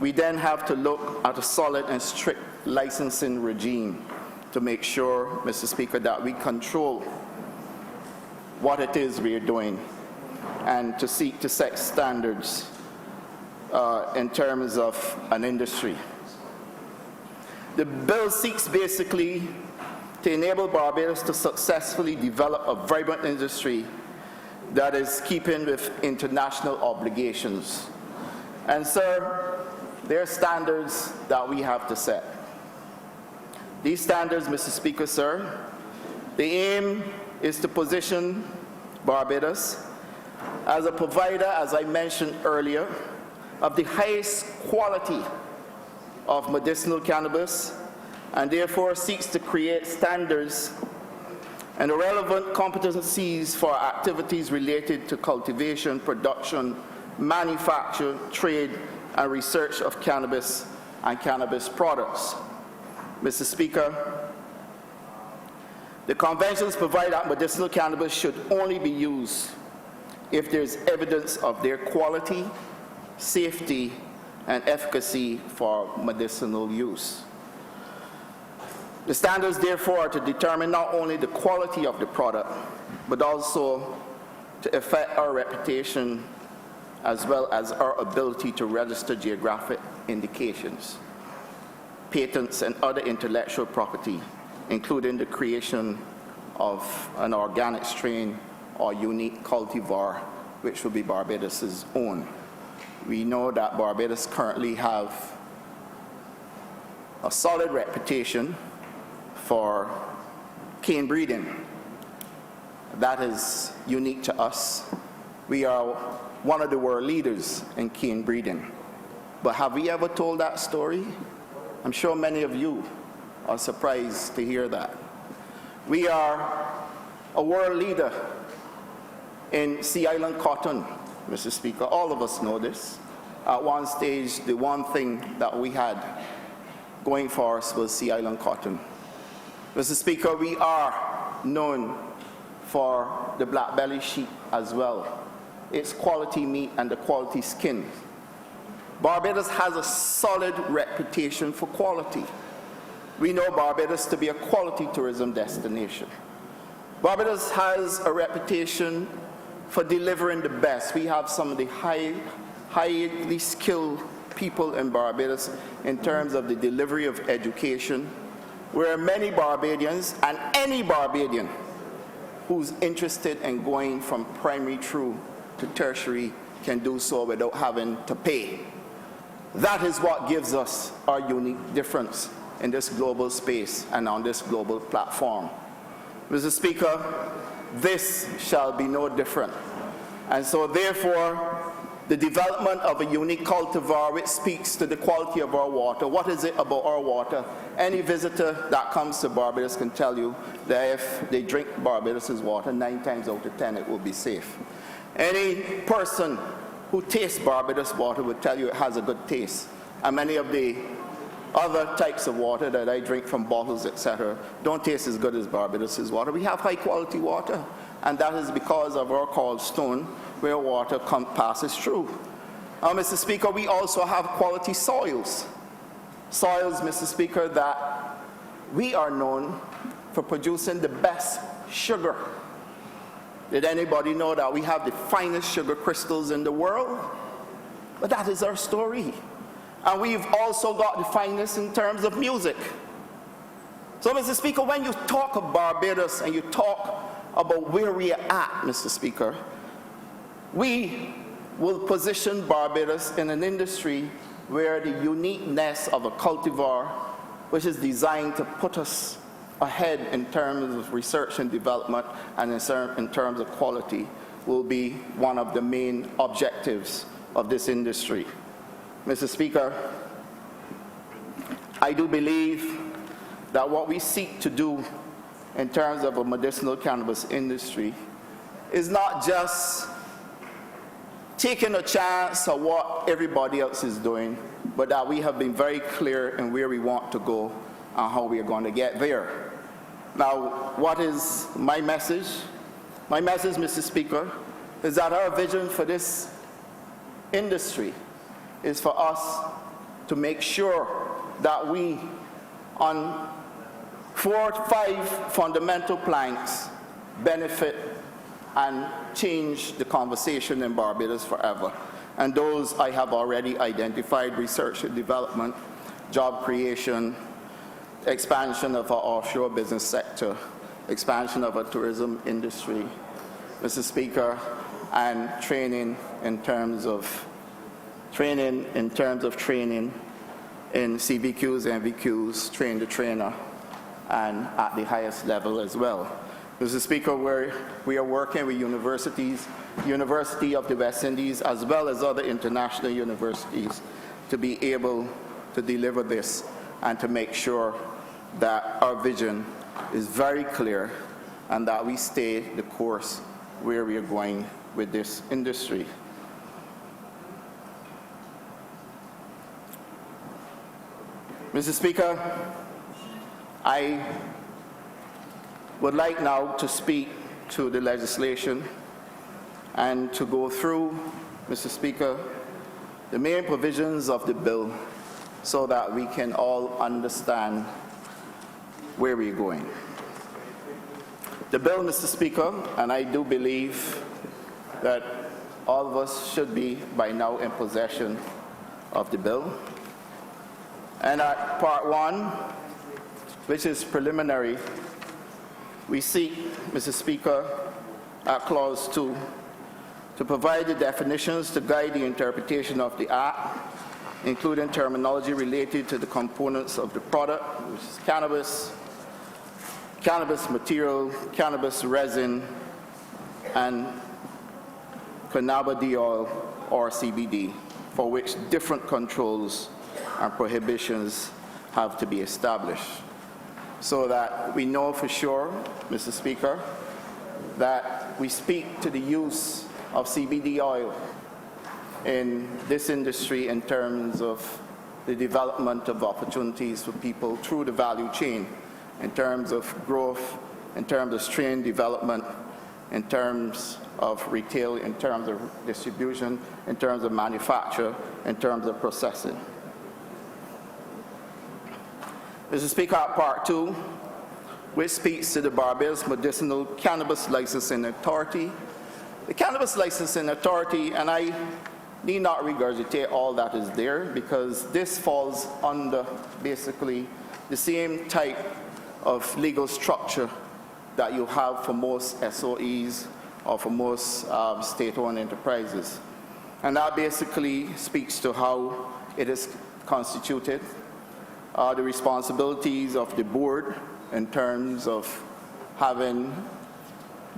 we then have to look at a solid and strict licensing regime to make sure, Mr. Speaker, that we control what it is we are doing and to seek to set standards in terms of an industry. The bill seeks basically to enable Barbados to successfully develop a vibrant industry that is keeping with international obligations. And sir, there are standards that we have to set. These standards, Mr. Speaker, sir, the aim is to position Barbados as a provider, as I mentioned earlier, of the highest quality of medicinal cannabis, and therefore seeks to create standards and the relevant competencies for activities related to cultivation, production, manufacture, trade, and research of cannabis and cannabis products. Mr. Speaker, the conventions provide that medicinal cannabis should only be used if there is evidence of their quality, safety, and efficacy for medicinal use. The standards, therefore, are to determine not only the quality of the product, but also to affect our reputation as well as our ability to register geographic indications, patents, and other intellectual property, including the creation of an organic strain or unique cultivar, which will be Barbados' own. We know that Barbados currently have a solid reputation for cane breeding. That is unique to us. We are one of the world leaders in cane breeding. But have we ever told that story? I'm sure many of you are surprised to hear that. We are a world leader in Sea Island cotton, Mr. Speaker. All of us know this. At one stage, the one thing that we had going for us was Sea Island cotton. Mr. Speaker, we are known for the black belly sheep as well, its quality meat and the quality skin. Barbados has a solid reputation for quality. We know Barbados to be a quality tourism destination. Barbados has a reputation for delivering the best. We have some of the highly skilled people in Barbados in terms of the delivery of education, where many Barbadians, and any Barbadian who's interested in going from primary through to tertiary, can do so without having to pay. That is what gives us our unique difference in this global space and on this global platform. Mr. Speaker, this shall be no different. And so therefore, the development of a unique cultivar which speaks to the quality of our water. What is it about our water? Any visitor that comes to Barbados can tell you that if they drink Barbados' water, 9 times out of 10 it will be safe. Any person who tastes Barbados water will tell you it has a good taste. And many of the other types of water that I drink from bottles, etc., don't taste as good as Barbados' water. We have high quality water, and that is because of our cold stone, where water passes through. Mr. Speaker, we also have quality soils. Soils, Mr. Speaker, that we are known for producing the best sugar. Did anybody know that we have the finest sugar crystals in the world? But that is our story. And we've also got the finest in terms of music. So, Mr. Speaker, when you talk of Barbados and you talk about where we are at, Mr. Speaker, we will position Barbados in an industry where the uniqueness of a cultivar, which is designed to put us ahead in terms of research and development and in terms of quality, will be one of the main objectives of this industry. Mr. Speaker, I do believe that what we seek to do in terms of a medicinal cannabis industry is not just taking a chance of what everybody else is doing, but that we have been very clear in where we want to go and how we are going to get there. Now, what is my message? My message, Mr. Speaker, is that our vision for this industry is for us to make sure that we, on 4 or 5 fundamental planks, benefit and change the conversation in Barbados forever. And those I have already identified: research and development, job creation, expansion of our offshore business sector, expansion of our tourism industry, Mr. Speaker, and training in terms of training in CBQs, MVQs, train the trainer, and at the highest level as well. Mr. Speaker, we are working with universities, University of the West Indies, as well as other international universities, to be able to deliver this and to make sure that our vision is very clear and that we stay the course where we are going with this industry. Mr. Speaker, I would like now to speak to the legislation and to go through, Mr. Speaker, the main provisions of the bill so that we can all understand where we're going. The bill, Mr. Speaker, and I do believe that all of us should be by now in possession of the bill. And at Part 1, which is preliminary, we seek, Mr. Speaker, at Clause 2, to provide the definitions to guide the interpretation of the Act, including terminology related to the components of the product, which is cannabis, cannabis material, cannabis resin, and cannabidiol or CBD, for which different controls and prohibitions have to be established, so that we know for sure, Mr. Speaker, that we speak to the use of CBD oil in this industry in terms of the development of opportunities for people through the value chain, in terms of growth, in terms of strain development, in terms of retail, in terms of distribution, in terms of manufacture, in terms of processing. Mr. Speaker, Part 2, which speaks to the Barbados Medicinal Cannabis Licensing Authority. The Cannabis Licensing Authority, and I need not regurgitate all that is there, because this falls under basically the same type of legal structure that you have for most SOEs or for most state-owned enterprises. And that basically speaks to how it is constituted, the responsibilities of the board in terms of having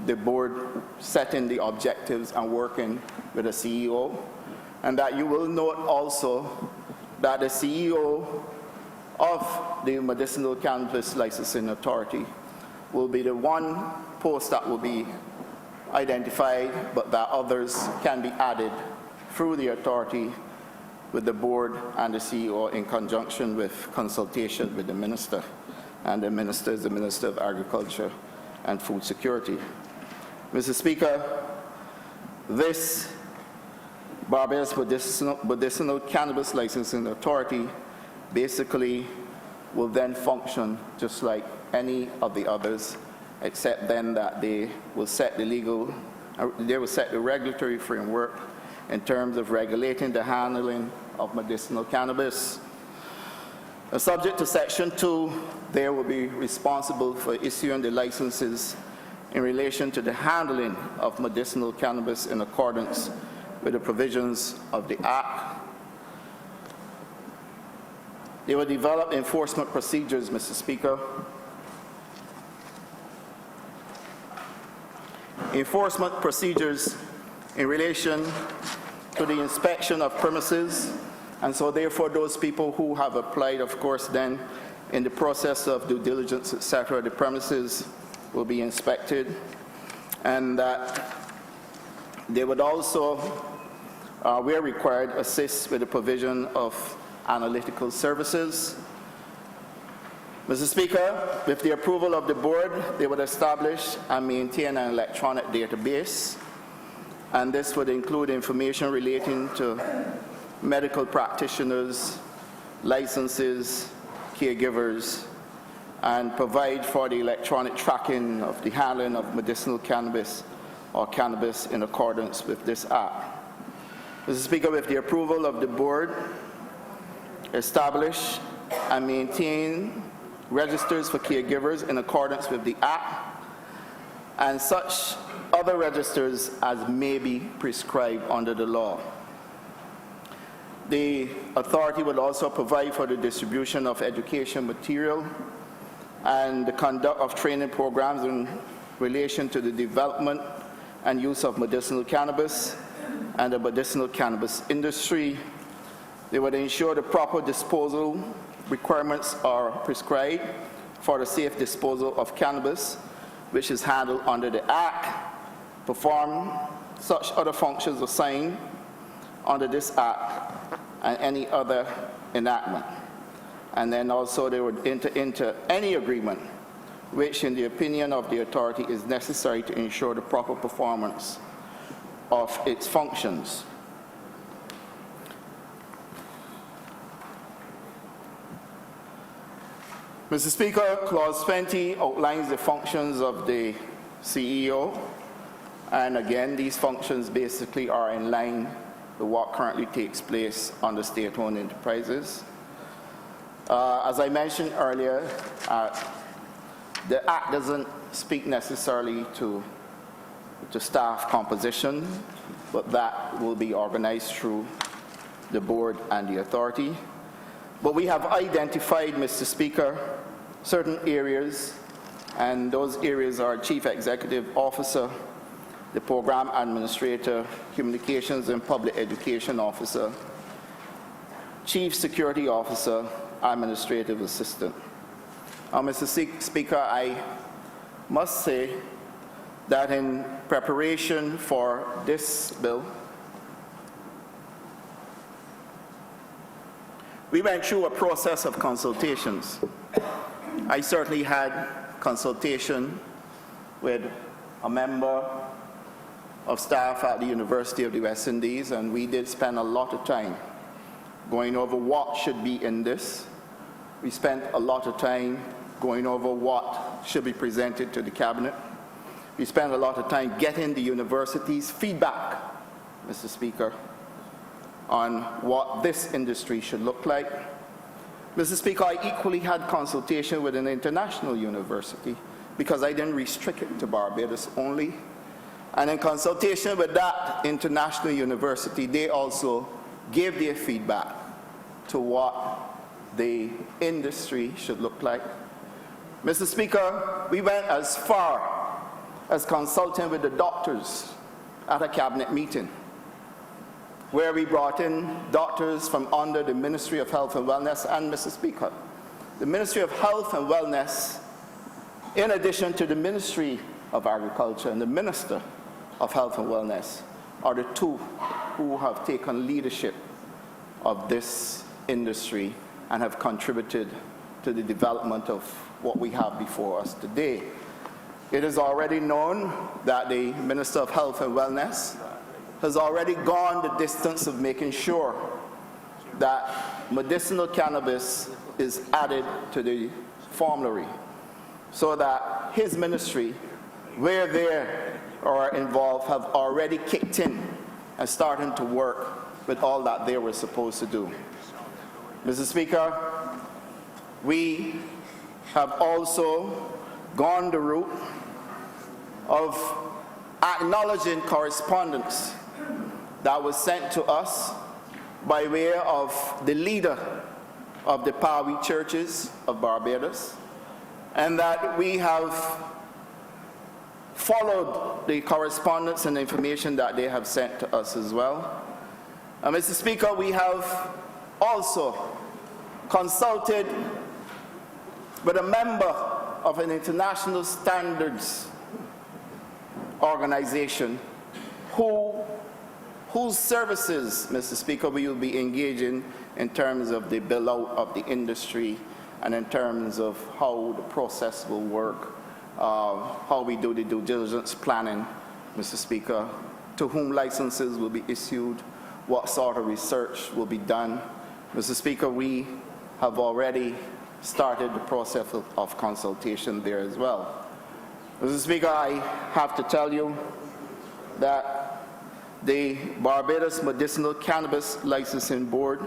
the board setting the objectives and working with the CEO. And that you will note also that the CEO of the Medicinal Cannabis Licensing Authority will be the one post that will be identified, but that others can be added through the authority with the board and the CEO in conjunction with consultation with the minister. And the minister is the Minister of Agriculture and Food Security. Mr. Speaker, this Barbados Medicinal Cannabis Licensing Authority basically will then function just like any of the others, except then that they will set the regulatory framework in terms of regulating the handling of medicinal cannabis. Subject to Section 2, they will be responsible for issuing the licenses in relation to the handling of medicinal cannabis in accordance with the provisions of the Act. They will develop enforcement procedures, Mr. Speaker. Enforcement procedures in relation to the inspection of premises, and so therefore those people who have applied, of course, then in the process of due diligence, etc., the premises will be inspected, and that they would also, where required, assist with the provision of analytical services. Mr. Speaker, with the approval of the board, they would establish and maintain an electronic database, and this would include information relating to medical practitioners, licenses, caregivers, and provide for the electronic tracking of the handling of medicinal cannabis or cannabis in accordance with this Act. Mr. Speaker, with the approval of the board, establish and maintain registers for caregivers in accordance with the Act, and such other registers as may be prescribed under the law. The authority will also provide for the distribution of education material and the conduct of training programs in relation to the development and use of medicinal cannabis and the medicinal cannabis industry. They would ensure the proper disposal requirements are prescribed for the safe disposal of cannabis, which is handled under the Act, perform such other functions assigned under this Act and any other enactment. and then also they would enter into any agreement which, in the opinion of the authority, is necessary to ensure the proper performance of its functions. Mr. Speaker, Clause 20 outlines the functions of the CEO, and again, these functions basically are in line with what currently takes place under state-owned enterprises. As I mentioned earlier, the Act doesn't speak necessarily to staff composition, but that will be organized through the board and the authority. But we have identified, Mr. Speaker, certain areas, and those areas are Chief Executive Officer, the Program Administrator, Communications and Public Education Officer, Chief Security Officer, Administrative Assistant. Mr. Speaker, I must say that in preparation for this bill, we went through a process of consultations. I certainly had consultation with a member of staff at the University of the West Indies, and we did spend a lot of time going over what should be in this. We spent a lot of time going over what should be presented to the Cabinet. We spent a lot of time getting the university's feedback, Mr. Speaker, on what this industry should look like. Mr. Speaker, I equally had consultation with an international university because I didn't restrict it to Barbados only. And in consultation with that international university, they also gave their feedback to what the industry should look like. Mr. Speaker, we went as far as consulting with the doctors at a cabinet meeting, where we brought in doctors from under the Ministry of Health and Wellness. And Mr. Speaker, the Ministry of Health and Wellness, in addition to the Ministry of Agriculture and the Minister of Health and Wellness, are the two who have taken leadership of this industry and have contributed to the development of what we have before us today. It is already known that the Minister of Health and Wellness has already gone the distance of making sure that medicinal cannabis is added to the formulary, so that his ministry, where they are involved, have already kicked in and starting to work with all that they were supposed to do. Mr. Speaker, we have also gone the route of acknowledging correspondence that was sent to us by way of the leader of the Pawi churches of Barbados, and that we have followed the correspondence and information that they have sent to us as well. Mr. Speaker, we have also consulted with a member of an international standards organization whose services, Mr. Speaker, we will be engaging in terms of the build-out of the industry and in terms of how the process will work, how we do the due diligence planning, Mr. Speaker, to whom licenses will be issued, what sort of research will be done. Mr. Speaker, we have already started the process of consultation there as well. Mr. Speaker, I have to tell you that the Barbados Medicinal Cannabis Licensing Board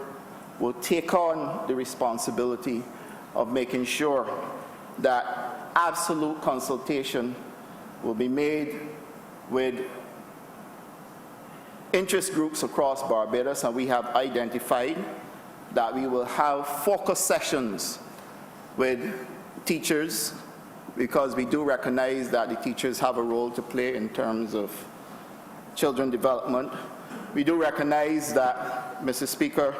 will take on the responsibility of making sure that absolute consultation will be made with interest groups across Barbados, and we have identified that we will have focus sessions with teachers, because we do recognize that the teachers have a role to play in terms of children development. We do recognize that, Mr. Speaker,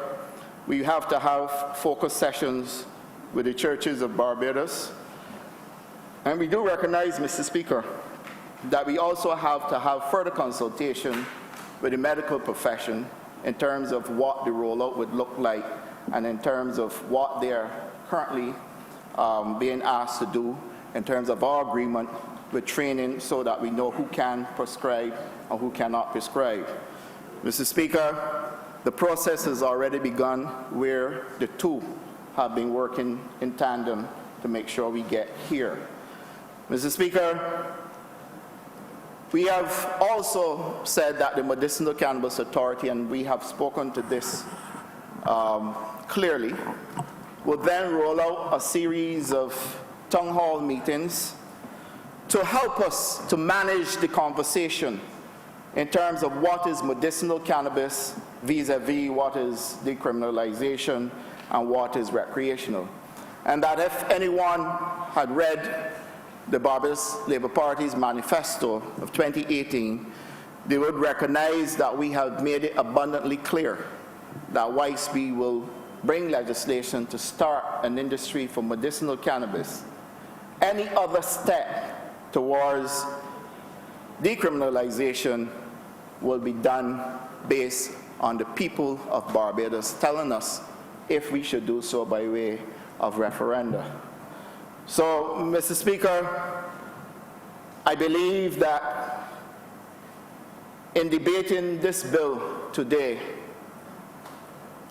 we have to have focus sessions with the churches of Barbados. And we do recognize, Mr. Speaker, that we also have to have further consultation with the medical profession in terms of what the rollout would look like and in terms of what their currently being asked to do in terms of our agreement with training so that we know who can prescribe and who cannot prescribe. Mr. Speaker, the process has already begun where the two have been working in tandem to make sure we get here. Mr. Speaker, we have also said that the Medicinal Cannabis Authority, and we have spoken to this clearly, will then roll out a series of town hall meetings to help us to manage the conversation in terms of what is medicinal cannabis vis-a-vis what is decriminalization and what is recreational. And that if anyone had read the Barbados Labour Party's manifesto of 2018, they would recognize that we have made it abundantly clear that whilst we will bring legislation to start an industry for medicinal cannabis, any other step towards decriminalization will be done based on the people of Barbados telling us if we should do so by way of referenda. So, Mr. Speaker, I believe that in debating this bill today,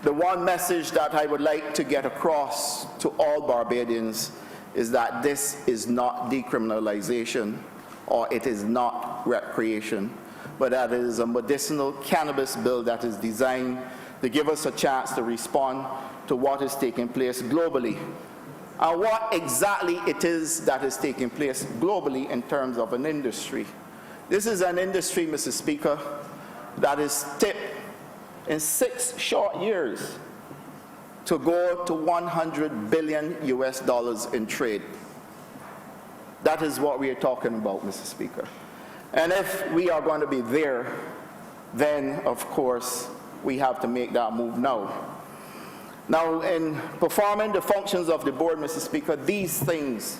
the one message that I would like to get across to all Barbadians is that this is not decriminalization or it is not recreation, but that it is a medicinal cannabis bill that is designed to give us a chance to respond to what is taking place globally. And what exactly it is that is taking place globally in terms of an industry. This is an industry, Mr. Speaker, that is tipped in 6 short years to go to $100 billion in trade. That is what we are talking about, Mr. Speaker. And if we are going to be there, then of course we have to make that move now. Now, in performing the functions of the board, Mr. Speaker, these things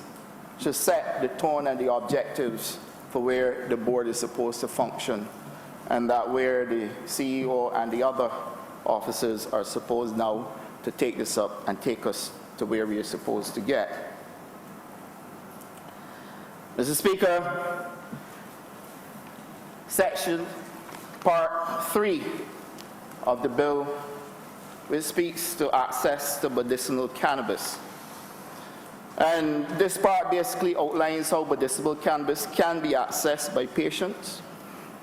should set the tone and the objectives for where the board is supposed to function, and that where the CEO and the other officers are supposed now to take this up and take us to where we are supposed to get. Mr. Speaker, section part 3 of the bill, which speaks to access to medicinal cannabis. And this part basically outlines how medicinal cannabis can be accessed by patients.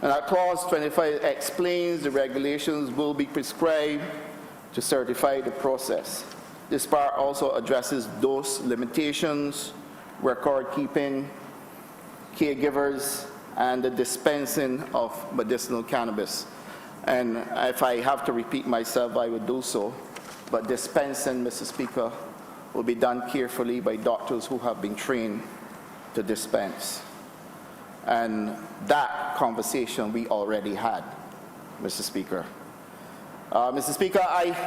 And that clause 25 explains the regulations will be prescribed to certify the process. This part also addresses dose limitations, record keeping, caregivers, and the dispensing of medicinal cannabis. And if I have to repeat myself, I would do so. But dispensing, Mr. Speaker, will be done carefully by doctors who have been trained to dispense. And that conversation we already had, Mr. Speaker. Mr. Speaker, as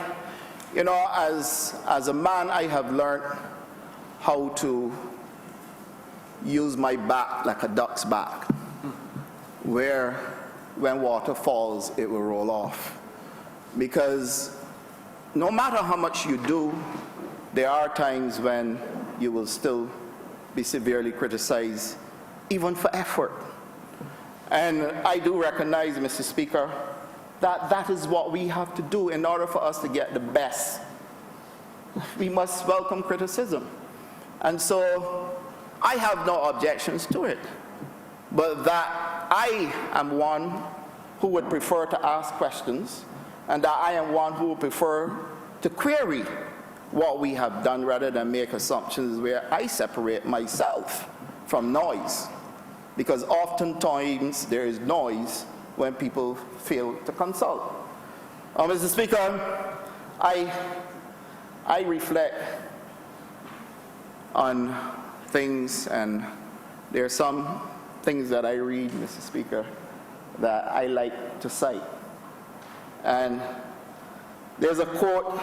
a man, I have learned how to use my back like a duck's back, where when water falls, it will roll off. Because no matter how much you do, there are times when you will still be severely criticized, even for effort. And I do recognize, Mr. Speaker, that that is what we have to do in order for us to get the best. We must welcome criticism. And so I have no objections to it, but that I am one who would prefer to ask questions, and that I am one who would prefer to query what we have done rather than make assumptions where I separate myself from noise. Because oftentimes there is noise when people fail to consult. Mr. Speaker, I reflect on things, and there are some things that I read, Mr. Speaker, that I like to cite. And there's a quote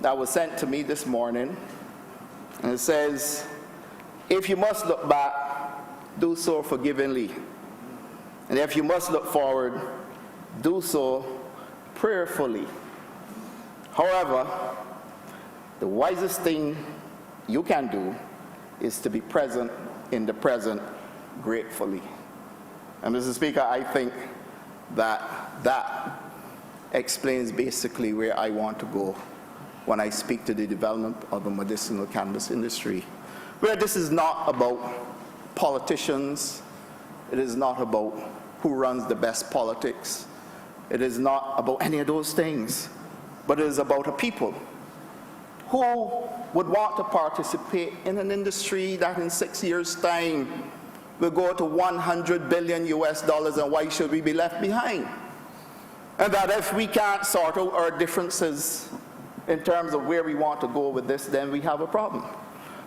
that was sent to me this morning, and it says, "If you must look back, do so forgivingly. And if you must look forward, do so prayerfully. However, The wisest thing you can do is to be present in the present gratefully. And Mr. Speaker, I think that explains basically where I want to go when I speak to the development of the medicinal cannabis industry, where this is not about politicians, it is not about who runs the best politics, it is not about any of those things, but it is about a people who would want to participate in an industry that in 6 years' time will go to $100 billion US, and why should we be left behind? And that if we can't sort out our differences in terms of where we want to go with this, then we have a problem.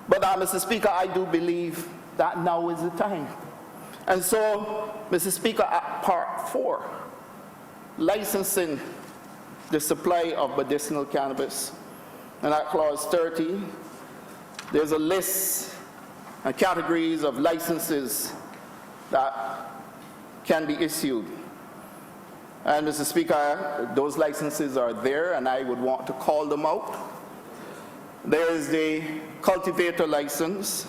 But Mr. Speaker, I do believe that now is the time. And so, Mr. Speaker, at Part 4, licensing the supply of medicinal cannabis, and at Clause 30, there's a list and categories of licenses that can be issued. And Mr. Speaker, those licenses are there, and I would want to call them out. There is the cultivator license,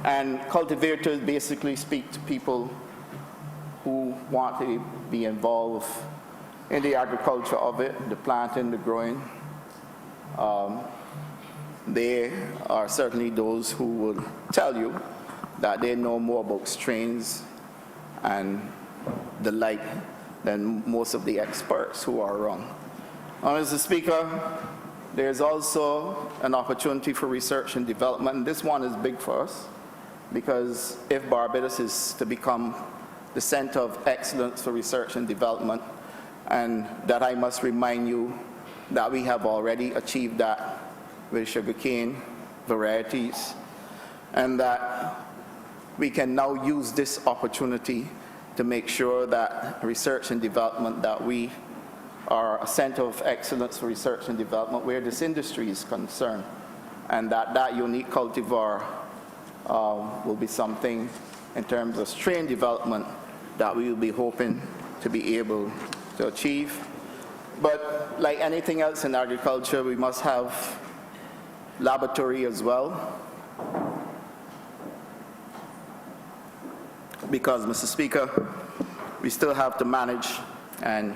and cultivators basically speak to people who want to be involved in the agriculture of it, the planting, the growing. They are certainly those who will tell you that they know more about strains and the like than most of the experts who are wrong. Mr. Speaker, there's also an opportunity for research and development, and this one is big for us, because if Barbados is to become the center of excellence for research and development, and that I must remind you that we have already achieved that with sugarcane varieties, and that we can now use this opportunity to make sure that research and development, that we are a center of excellence for research and development where this industry is concerned, and that unique cultivar will be something in terms of strain development that we will be hoping to be able to achieve. But like anything else in agriculture, we must have laboratory as well, because, Mr. Speaker, we still have to manage, and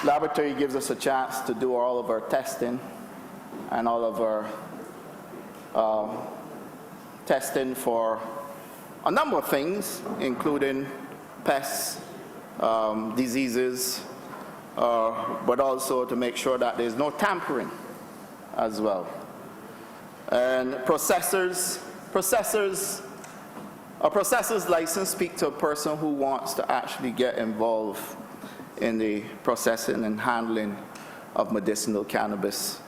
laboratory gives us a chance to do all of our testing and all of our testing for a number of things, including pests, diseases, but also to make sure that there's no tampering as well. And processors, a processor's license speaks to a person who wants to actually get involved in the processing and handling of medicinal cannabis.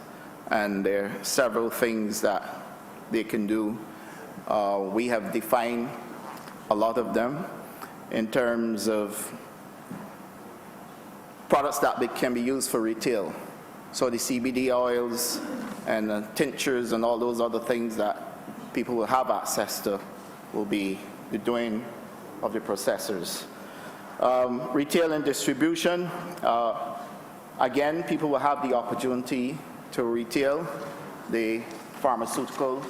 And there are several things that they can do. We have defined a lot of them in terms of products that can be used for retail. So the CBD oils and tinctures and all those other things that people will have access to will be the doing of the processors. Retail and distribution, again, people will have the opportunity to retail. The pharmaceutical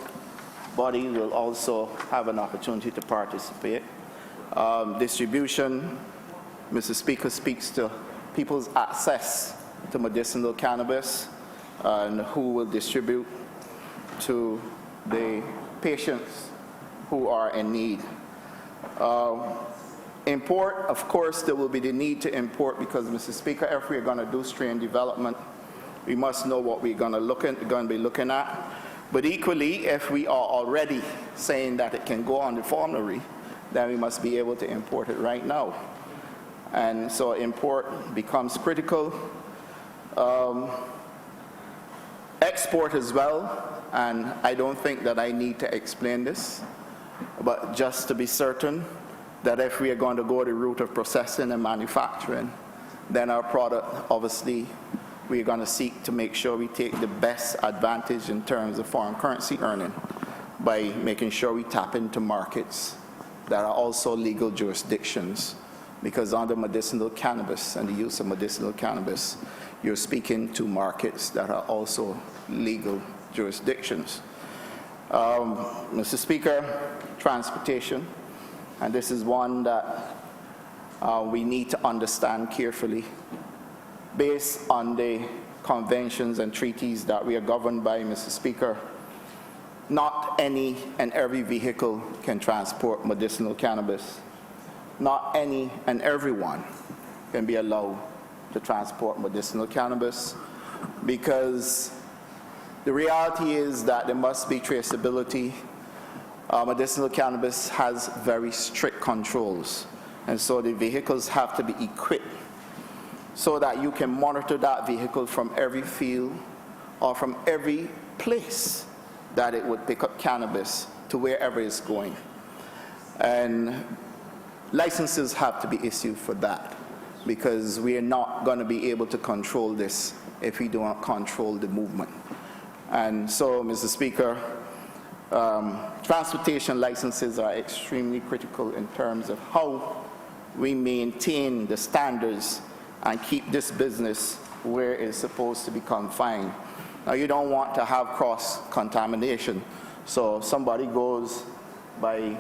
body will also have an opportunity to participate. Distribution, Mr. Speaker, speaks to people's access to medicinal cannabis and who will distribute to the patients who are in need. Import, of course, there will be the need to import, because, Mr. Speaker, if we're going to do strain development, we must know what we're going to be looking at. But equally, if we are already saying that it can go on the formulary, then we must be able to import it right now. And so import becomes critical. Export as well, and I don't think that I need to explain this, but just to be certain that if we are going to go the route of processing and manufacturing, then our product, obviously, we're going to seek to make sure we take the best advantage in terms of foreign currency earning by making sure we tap into markets that are also legal jurisdictions, because under medicinal cannabis and the use of medicinal cannabis, you're speaking to markets that are also legal jurisdictions. Mr. Speaker, transportation, and this is one that we need to understand carefully. Based on the conventions and treaties that we are governed by, Mr. Speaker, not any and every vehicle can transport medicinal cannabis. Not any and everyone can be allowed to transport medicinal cannabis, because the reality is that there must be traceability. Medicinal cannabis has very strict controls, and so the vehicles have to be equipped so that you can monitor that vehicle from every field or from every place that it would pick up cannabis to wherever it's going. And licenses have to be issued for that, because we are not going to be able to control this if we don't control the movement. And so, Mr. Speaker, transportation licenses are extremely critical in terms of how we maintain the standards and keep this business where it's supposed to be confined. Now, you don't want to have cross-contamination. So somebody goes by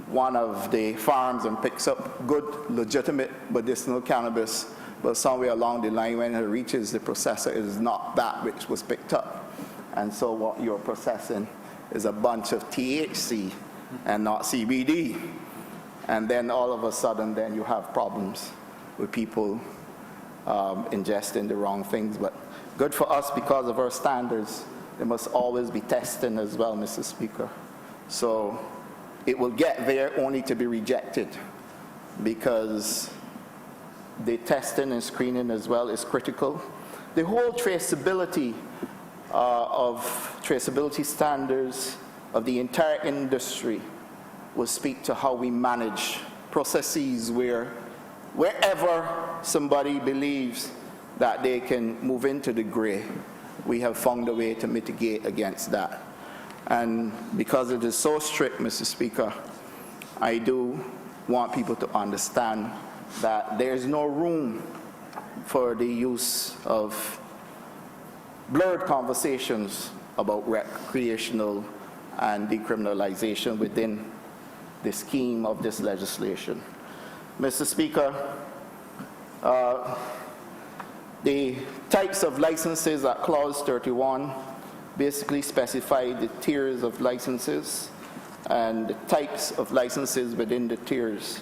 one of the farms and picks up good, legitimate medicinal cannabis, but somewhere along the line when it reaches the processor, it is not that which was picked up. And so what you're processing is a bunch of THC and not CBD. And then all of a sudden, then you have problems with people ingesting the wrong things. But good for us, because of our standards, there must always be testing as well, Mr. Speaker. So it will get there only to be rejected, because the testing and screening as well is critical. The whole traceability traceability standards of the entire industry will speak to how we manage processes wherever somebody believes that they can move into the gray, we have found a way to mitigate against that. And because it is so strict, Mr. Speaker, I do want people to understand that there's no room for the use of blurred conversations about recreational and decriminalization within the scheme of this legislation. Mr. Speaker, the types of licenses at Clause 31 basically specify the tiers of licenses and the types of licenses within the tiers.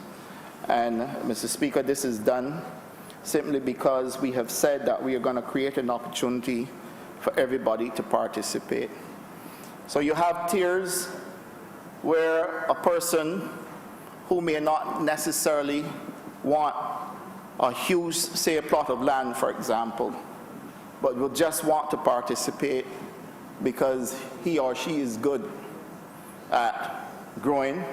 And Mr. Speaker, this is done simply because we have said that we are going to create an opportunity for everybody to participate. So you have tiers where a person who may not necessarily want a huge, say, a plot of land, for example, but will just want to participate because he or she is good at growing.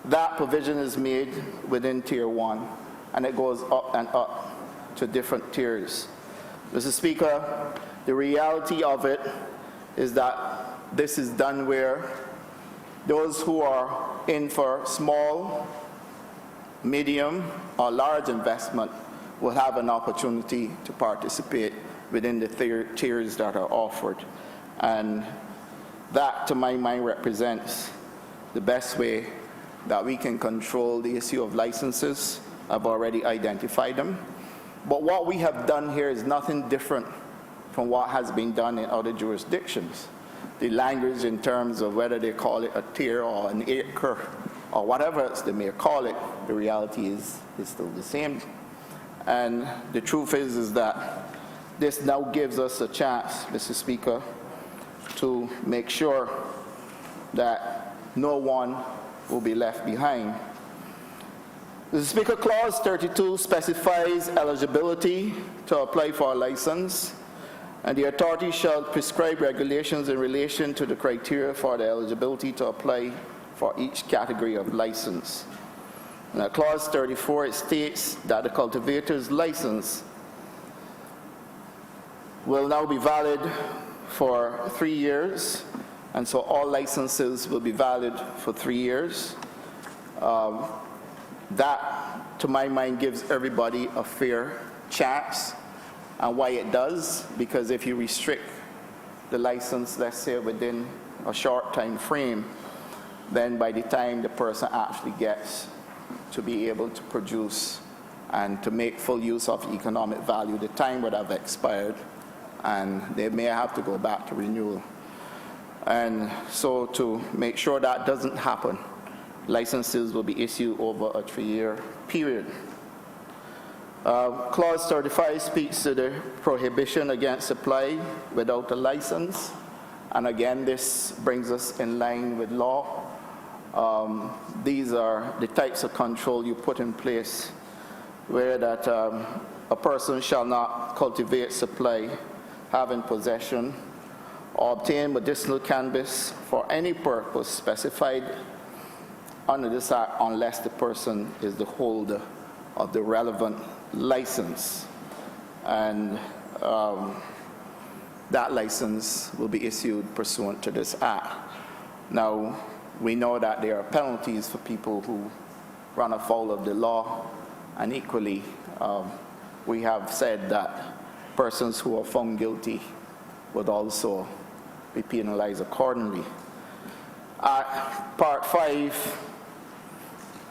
That provision is made within Tier 1, and it goes up and up to different tiers. Mr. Speaker, the reality of it is that this is done where those who are in for small, medium, or large investment will have an opportunity to participate within the tiers that are offered. And that, to my mind, represents the best way that we can control the issue of licenses. I've already identified them. But what we have done here is nothing different from what has been done in other jurisdictions. The language in terms of whether they call it a tier or an acre or whatever else they may call it, the reality is still the same. And the truth is that this now gives us a chance, Mr. Speaker, to make sure that no one will be left behind. The Speaker, Clause 32 specifies eligibility to apply for a license, and the authority shall prescribe regulations in relation to the criteria for the eligibility to apply for each category of license. Now, Clause 34, it states that the cultivator's license will now be valid for 3 years, and so all licenses will be valid for 3 years. That, to my mind, gives everybody a fair chance. And why it does, because if you restrict the license, let's say within a short time frame, then by the time the person actually gets to be able to produce and to make full use of economic value, the time would have expired and they may have to go back to renewal. And so to make sure that doesn't happen, licenses will be issued over a 3-year period. Clause 35 speaks to the prohibition against supply without a license. And again, this brings us in line with law. These are the types of control you put in place where that a person shall not cultivate, supply, have in possession, or obtain medicinal cannabis for any purpose specified under this act unless the person is the holder of the relevant license. And that license will be issued pursuant to this act. Now, we know that there are penalties for people who run afoul of the law, and equally, we have said that persons who are found guilty would also be penalized accordingly. Part 5,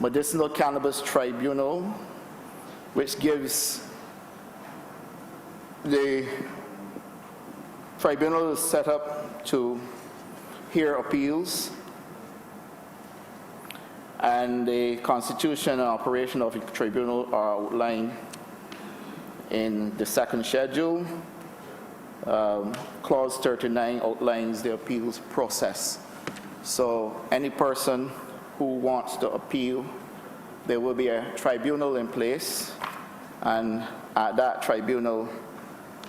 Medicinal Cannabis Tribunal, which gives the tribunal is set up to hear appeals, and the constitution and operation of the tribunal are outlined in the second schedule. Clause 39 outlines the appeals process. So any person who wants to appeal, there will be a tribunal in place, and at that tribunal,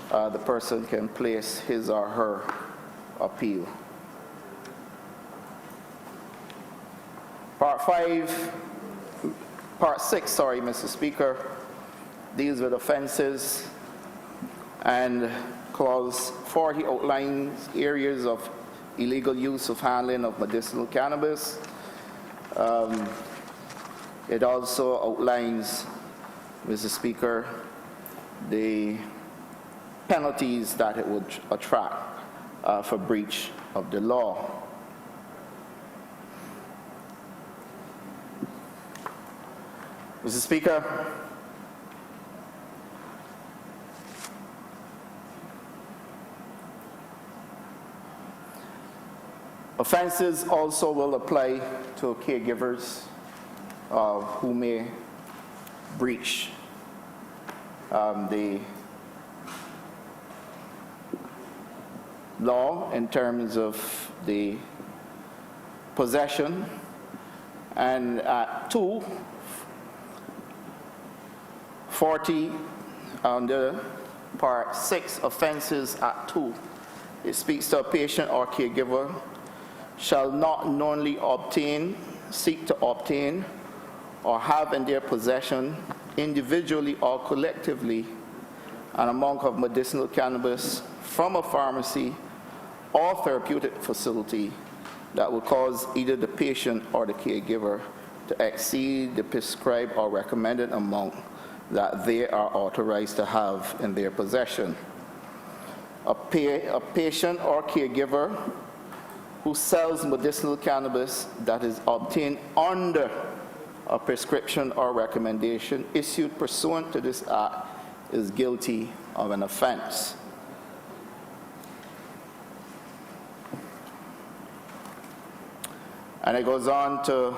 the person can place his or her appeal. Part 6, Mr. Speaker, deals with offenses, and Clause 40 outlines areas of illegal use of handling of medicinal cannabis. It also outlines, Mr. Speaker, the penalties that it would attract for breach of the law. Mr. Speaker, offenses also will apply to caregivers who may breach the law in terms of the possession. And at 240 under Part 6, offenses at 2, it speaks to a patient or caregiver shall not knowingly obtain, seek to obtain, or have in their possession, individually or collectively, an amount of medicinal cannabis from a pharmacy or therapeutic facility that will cause either the patient or the caregiver to exceed the prescribed or recommended amount that they are authorized to have in their possession. A patient or caregiver who sells medicinal cannabis that is obtained under a prescription or recommendation issued pursuant to this act is guilty of an offense. And it goes on to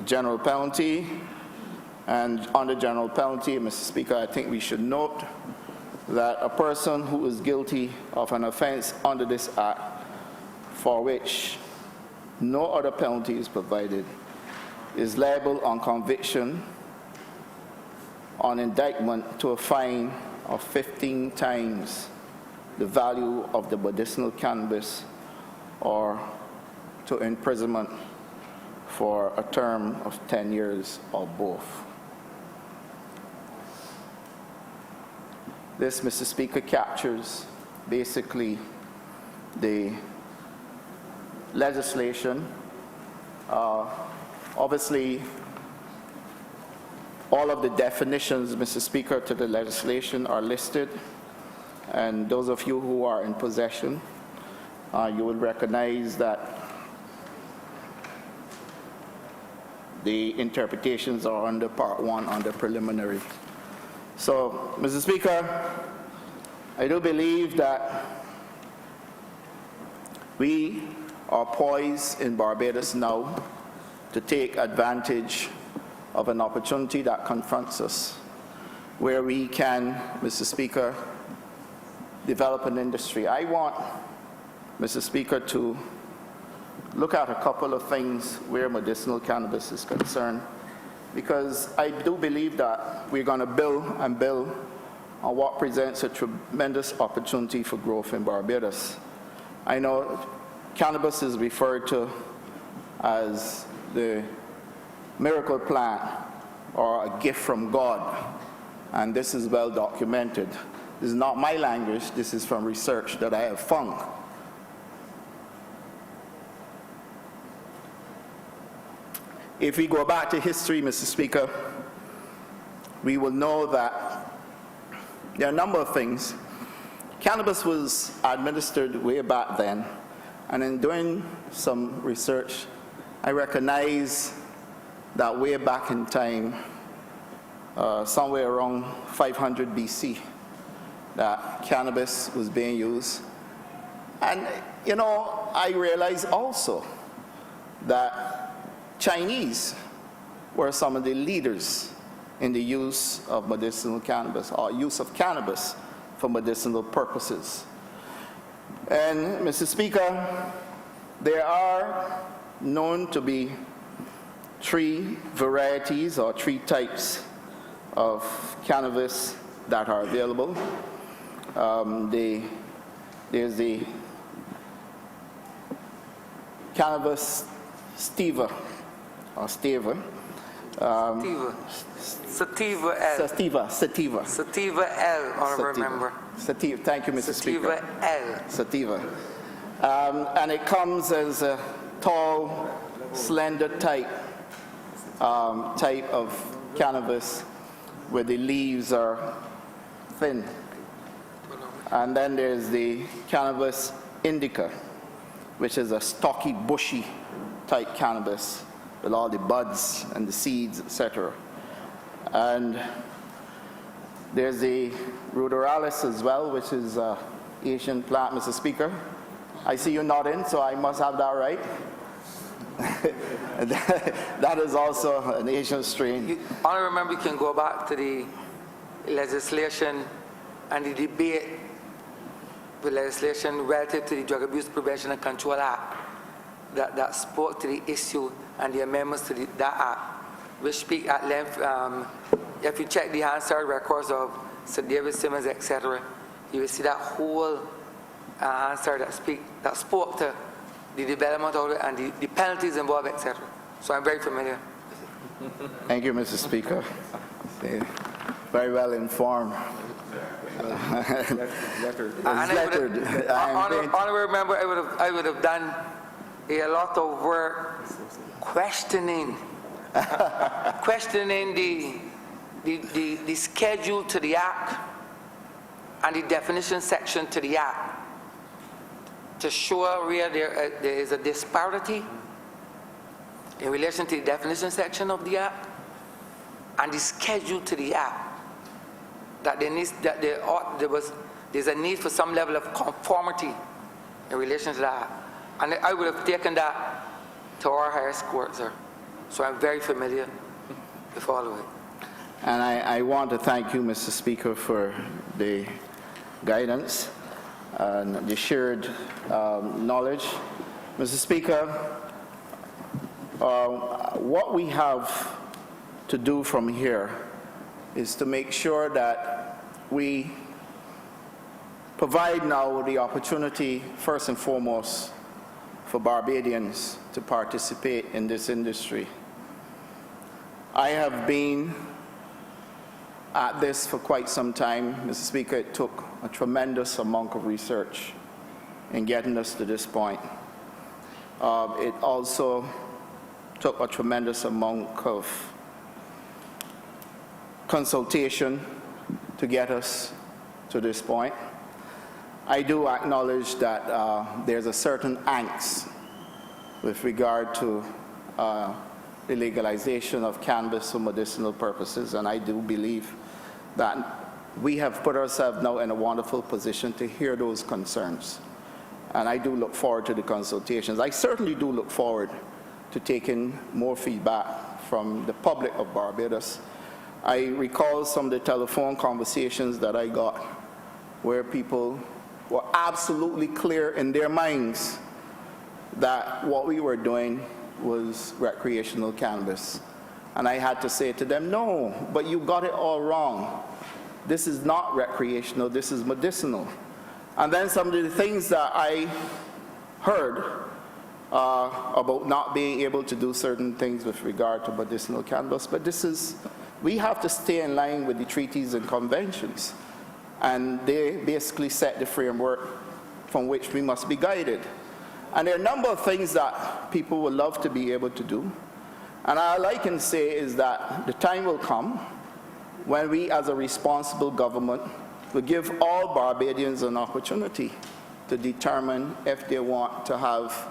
general penalty. And under general penalty, Mr. Speaker, I think we should note that a person who is guilty of an offense under this act for which no other penalty is provided is liable on conviction on indictment to a fine of 15 times the value of the medicinal cannabis or to imprisonment for a term of 10 years or both. This, Mr. Speaker, captures basically the legislation. Obviously, all of the definitions, Mr. Speaker, to the legislation are listed. And those of you who are in possession, you will recognize that the interpretations are under Part 1, under preliminary. So, Mr. Speaker, I do believe that we are poised in Barbados now to take advantage of an opportunity that confronts us, where we can, Mr. Speaker, develop an industry. I want, Mr. Speaker, to look at a couple of things where medicinal cannabis is concerned, because I do believe that we're going to build and build on what presents a tremendous opportunity for growth in Barbados. I know cannabis is referred to as the miracle plant or a gift from God, and this is well documented. This is not my language, this is from research that I have found. If we go back to history, Mr. Speaker, we will know that there are a number of things. Cannabis was administered way back then, and in doing some research, I recognize that way back in time, somewhere around 500 BC, that cannabis was being used. And, you know, I realize also that Chinese were some of the leaders in the use of medicinal cannabis, or use of cannabis for medicinal purposes. And, Mr. Speaker, there are known to be 3 varieties or 3 types of cannabis that are available. There's the cannabis sativa, or stava. Sativa L. Sativa. Sativa L, Honourable Member. Sativa, thank you, Mr. Speaker. Sativa L. Sativa. And it comes as a tall, slender type of cannabis where the leaves are thin. And then there's the cannabis indica, which is a stocky, bushy type cannabis with all the buds and the seeds, etc. And there's the ruderalis as well, which is an Asian plant, Mr. Speaker. I see you nodding, so I must have that right. That is also an Asian strain. I remember you can go back to the legislation and the debate with legislation relative to the Drug Abuse Prevention and Control Act that spoke to the issue and the amendments to that act, which speak at length. If you check the Hansard records of Sir David Simmons, etc., you will see that whole Hansard that spoke to the development of it and the penalties involved, etc. So I'm very familiar. Thank you, Mr. Speaker. Very well informed. Honourable Member, I would have done a lot of work questioning the schedule to the Act and the definition section to the Act to show where there is a disparity in relation to the definition section of the Act and the schedule to the Act, that there's a need for some level of conformity in relation to that. And I would have taken that to our highest court, sir. So I'm very familiar with all of it. And I want to thank you, Mr. Speaker, for the guidance and the shared knowledge. Mr. Speaker, what we have to do from here is to make sure that we provide now the opportunity, first and foremost, for Barbadians to participate in this industry. I have been at this for quite some time, Mr. Speaker. It took a tremendous amount of research in getting us to this point. It also took a tremendous amount of consultation to get us to this point. I do acknowledge that there's a certain angst with regard to the legalization of cannabis for medicinal purposes, and I do believe that we have put ourselves now in a wonderful position to hear those concerns. And I do look forward to the consultations. I certainly do look forward to taking more feedback from the public of Barbados. I recall some of the telephone conversations that I got where people were absolutely clear in their minds that what we were doing was recreational cannabis. And I had to say to them, no, but you got it all wrong. This is not recreational, this is medicinal. And then some of the things that I heard about not being able to do certain things with regard to medicinal cannabis, but we have to stay in line with the treaties and conventions. And they basically set the framework from which we must be guided. And there are a number of things that people would love to be able to do. And all I can say is that the time will come when we as a responsible government will give all Barbadians an opportunity to determine if they want to have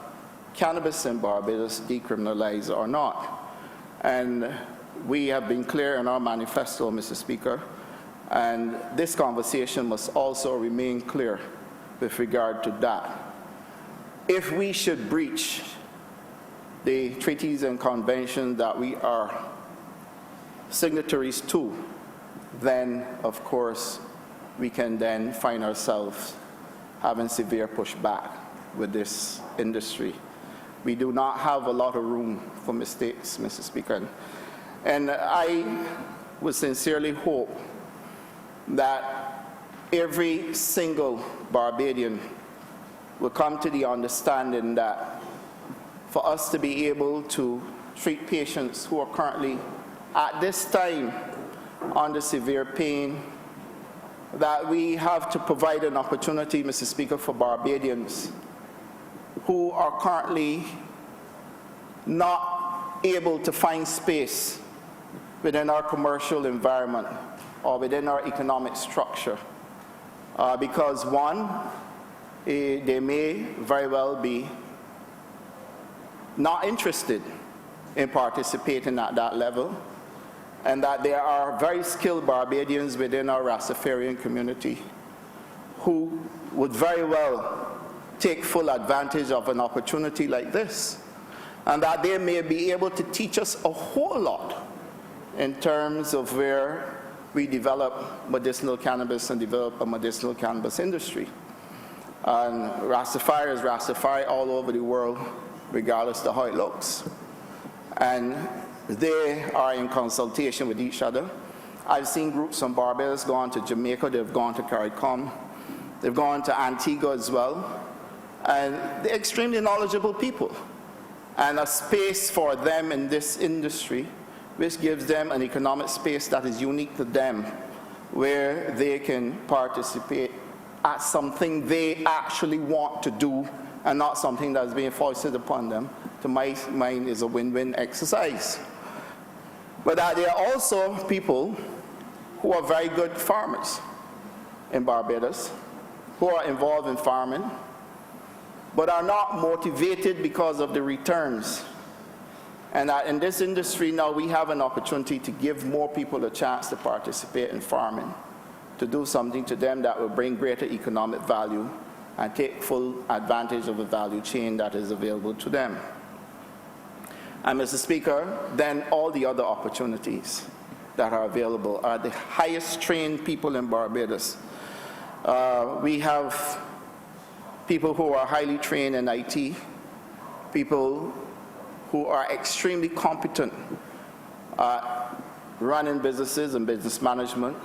cannabis in Barbados decriminalized or not. And we have been clear in our manifesto, Mr. Speaker, and this conversation must also remain clear with regard to that. If we should breach the treaties and conventions that we are signatories to, then, of course, we can then find ourselves having severe pushback with this industry. We do not have a lot of room for mistakes, Mr. Speaker. And I would sincerely hope that every single Barbadian will come to the understanding that for us to be able to treat patients who are currently at this time under severe pain, that we have to provide an opportunity, Mr. Speaker, for Barbadians who are currently not able to find space within our commercial environment or within our economic structure. Because one, they may very well be not interested in participating at that level, and that there are very skilled Barbadians within our Rastafarian community who would very well take full advantage of an opportunity like this, and that they may be able to teach us a whole lot in terms of where we develop medicinal cannabis and develop a medicinal cannabis industry. And Rastafari is Rastafari all over the world, regardless of how it looks. And they are in consultation with each other. I've seen groups from Barbados go on to Jamaica, they've gone to CARICOM, they've gone to Antigua as well. And they're extremely knowledgeable people. And a space for them in this industry, which gives them an economic space that is unique to them, where they can participate at something they actually want to do and not something that's being foisted upon them, to my mind is a win-win exercise. But there are also people who are very good farmers in Barbados, who are involved in farming, but are not motivated because of the returns. And in this industry now, we have an opportunity to give more people a chance to participate in farming, to do something to them that will bring greater economic value and take full advantage of the value chain that is available to them. And Mr. Speaker, then all the other opportunities that are available are the highest trained people in Barbados. We have people who are highly trained in IT, people who are extremely competent at running businesses and business management.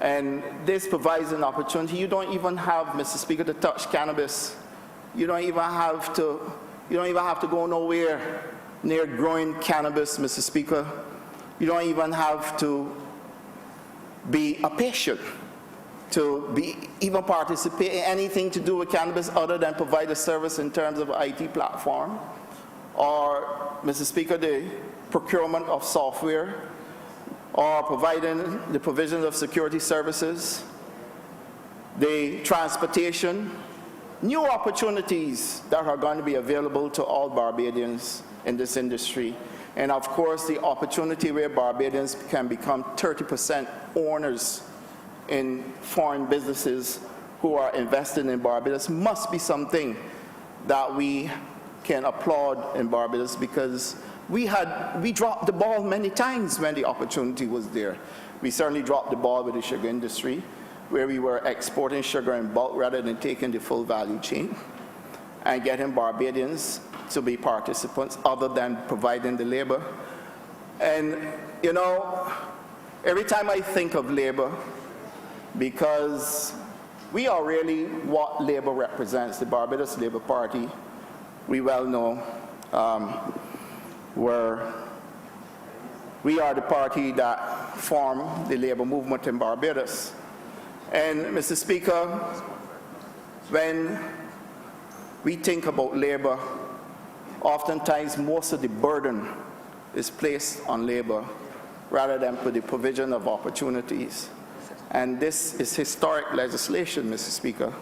And this provides an opportunity. You don't even have, Mr. Speaker, to touch cannabis. You don't even have to go nowhere near growing cannabis, Mr. Speaker. You don't even have to be a patient to even participate in anything to do with cannabis other than provide a service in terms of IT platform, or, Mr. Speaker, the procurement of software, or providing the provision of security services, the transportation, new opportunities that are going to be available to all Barbadians in this industry, and of course the opportunity where Barbadians can become 30% owners in foreign businesses who are invested in Barbados must be something that we can applaud in Barbados, because we dropped the ball many times when the opportunity was there. We certainly dropped the ball with the sugar industry, where we were exporting sugar in bulk rather than taking the full value chain and getting Barbadians to be participants other than providing the labor. And, you know, every time I think of labor, because we are really what labor represents, the Barbados Labour Party, we well know, we are the party that formed the labor movement in Barbados. And Mr. Speaker, when we think about labor, oftentimes most of the burden is placed on labor rather than for the provision of opportunities. And this is historic legislation, Mr. Speaker,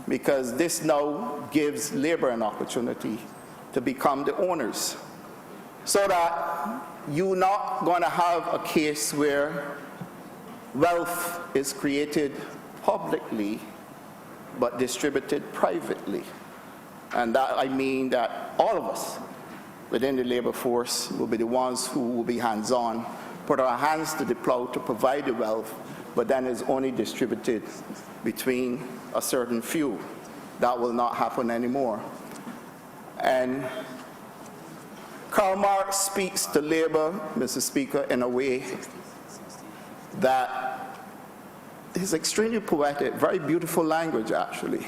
because this now gives labor an opportunity to become the owners, so that you're not going to have a case where wealth is created publicly but distributed privately. And that, I mean that all of us within the labor force will be the ones who will be hands-on, put our hands to the plow to provide the wealth, but then is only distributed between a certain few. That will not happen anymore. And Karl Marx speaks to labor, Mr. Speaker, in a way that is extremely poetic, very beautiful language actually,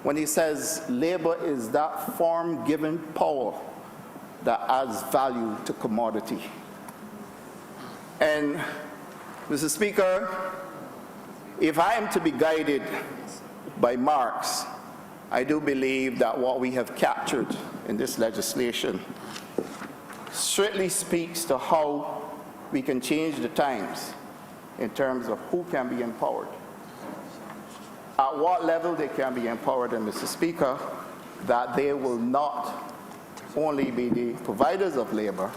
when he says labor is that form-given power that adds value to commodity. And Mr. Speaker, if I am to be guided by Marx, I do believe that what we have captured in this legislation strictly speaks to how we can change the times in terms of who can be empowered, at what level they can be empowered, and Mr. Speaker, that they will not only be the providers of labor,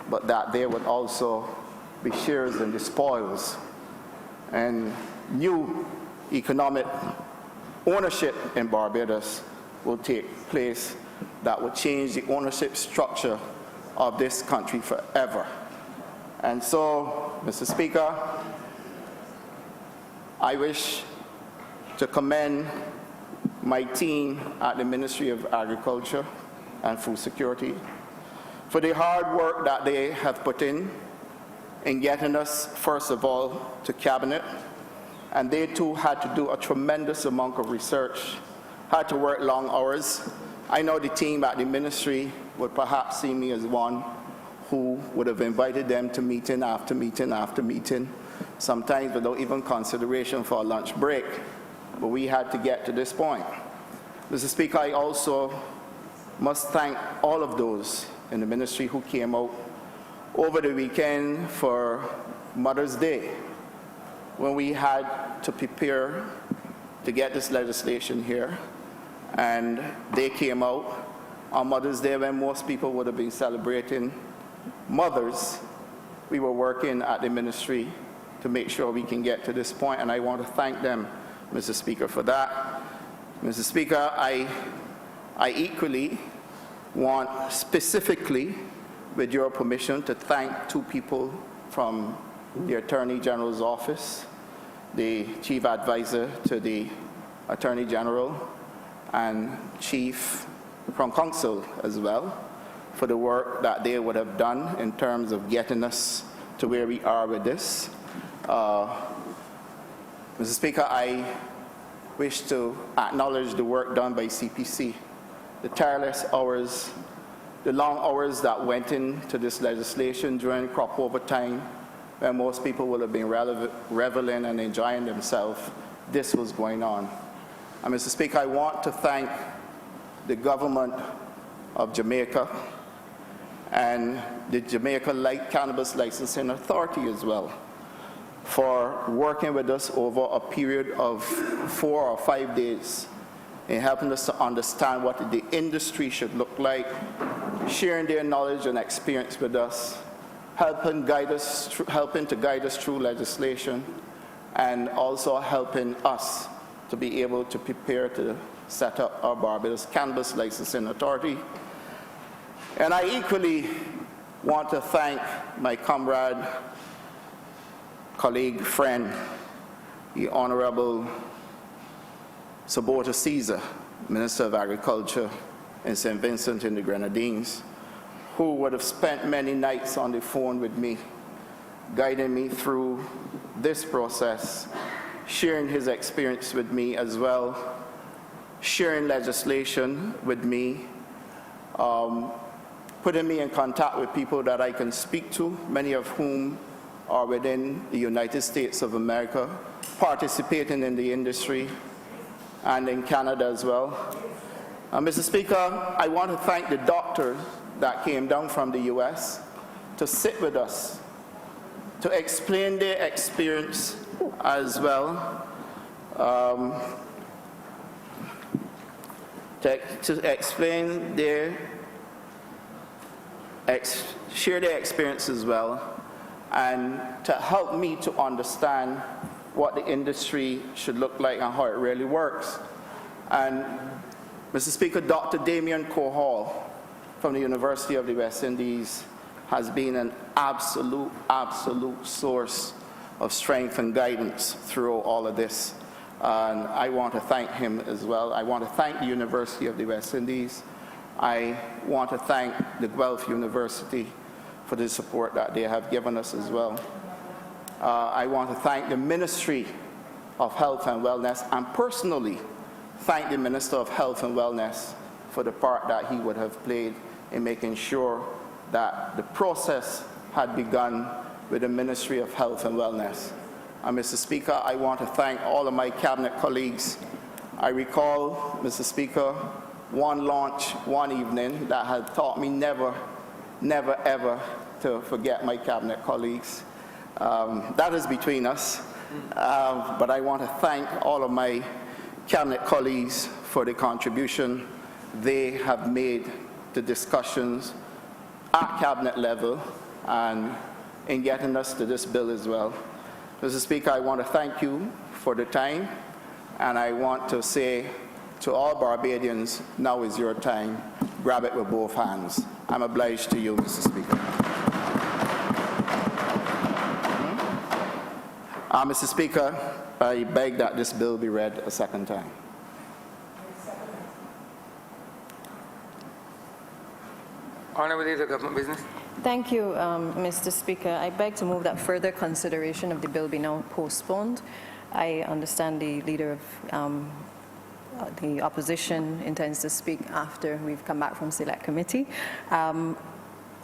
but that they would also be sharers in the spoils. And new economic ownership in Barbados will take place that will change the ownership structure of this country forever. And so, Mr. Speaker, I wish to commend my team at the Ministry of Agriculture and Food Security for the hard work that they have put in getting us, first of all, to Cabinet. And they too had to do a tremendous amount of research, had to work long hours. I know the team at the ministry would perhaps see me as one who would have invited them to meeting after meeting after meeting, sometimes without even consideration for a lunch break. But we had to get to this point. Mr. Speaker, I also must thank all of those in the ministry who came out over the weekend for Mother's Day, when we had to prepare to get this legislation here. And they came out on Mother's Day when most people would have been celebrating mothers. We were working at the ministry to make sure we can get to this point, and I want to thank them, Mr. Speaker, for that. Mr. Speaker, I equally want specifically, with your permission, to thank two people from the Attorney General's office, the Chief Advisor to the Attorney General, and Chief from Council as well, for the work that they would have done in terms of getting us to where we are with this. Mr. Speaker, I wish to acknowledge the work done by CPC, the tireless hours, the long hours that went into this legislation during crop over time, when most people would have been reveling and enjoying themselves. This was going on. And Mr. Speaker, I want to thank the government of Jamaica and the Jamaica Cannabis Licensing Authority as well, for working with us over a period of 4 or 5 days in helping us to understand what the industry should look like, sharing their knowledge and experience with us, helping to guide us through legislation, and also helping us to be able to prepare to set up our Barbados Cannabis Licensing Authority. And I equally want to thank my comrade, colleague, friend, the Honourable Sabota Caesar, Minister of Agriculture in St. Vincent and the Grenadines, who would have spent many nights on the phone with me, guiding me through this process, sharing his experience with me as well, sharing legislation with me, putting me in contact with people that I can speak to, many of whom are within the United States of America, participating in the industry, and in Canada as well. Mr. Speaker, I want to thank the doctors that came down from the US to sit with us, to explain their experience as well, to explain share their experience as well, and to help me to understand what the industry should look like and how it really works. And Mr. Speaker, Dr. Damien Cohall from the University of the West Indies has been an absolute source of strength and guidance through all of this. And I want to thank him as well. I want to thank the University of the West Indies. I want to thank the Guelph University for the support that they have given us as well. I want to thank the Ministry of Health and Wellness, and personally thank the Minister of Health and Wellness for the part that he would have played in making sure that the process had begun with the Ministry of Health and Wellness. And Mr. Speaker, I want to thank all of my cabinet colleagues. I recall, Mr. Speaker, one launch one evening that had taught me never ever to forget my cabinet colleagues. That is between us, but I want to thank all of my cabinet colleagues for the contribution they have made to discussions at cabinet level and in getting us to this bill as well. Mr. Speaker, I want to thank you for the time, and I want to say to all Barbadians, now is your time. Grab it with both hands. I'm obliged to you, Mr. Speaker. Mr. Speaker, I beg that this bill be read a second time. Honourable Leader of Government Business. Thank you, Mr. Speaker. I beg to move that further consideration of the bill be now postponed. I understand the Leader of the Opposition intends to speak after we've come back from Select Committee.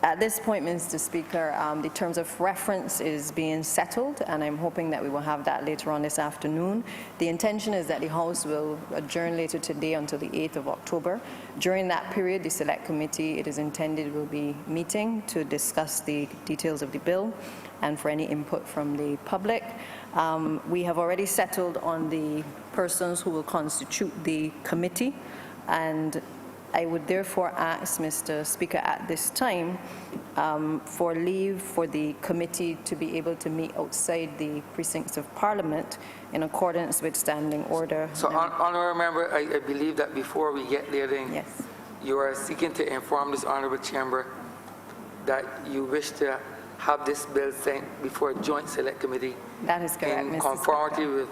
At this point, Mr. Speaker, the terms of reference is being settled, and I'm hoping that we will have that later on this afternoon. The intention is that the House will adjourn later today until the 8th of October. During that period, the Select Committee, it is intended, will be meeting to discuss the details of the bill and for any input from the public. We have already settled on the persons who will constitute the committee, and I would therefore ask, Mr. Speaker, at this time for leave for the committee to be able to meet outside the precincts of Parliament in accordance with Standing Order. So, Honourable Member, I believe that before we get there, then Yes. you are seeking to inform this Honourable Chamber that you wish to have this bill sent before a joint Select Committee That is correct, in Mr. conformity Speaker. with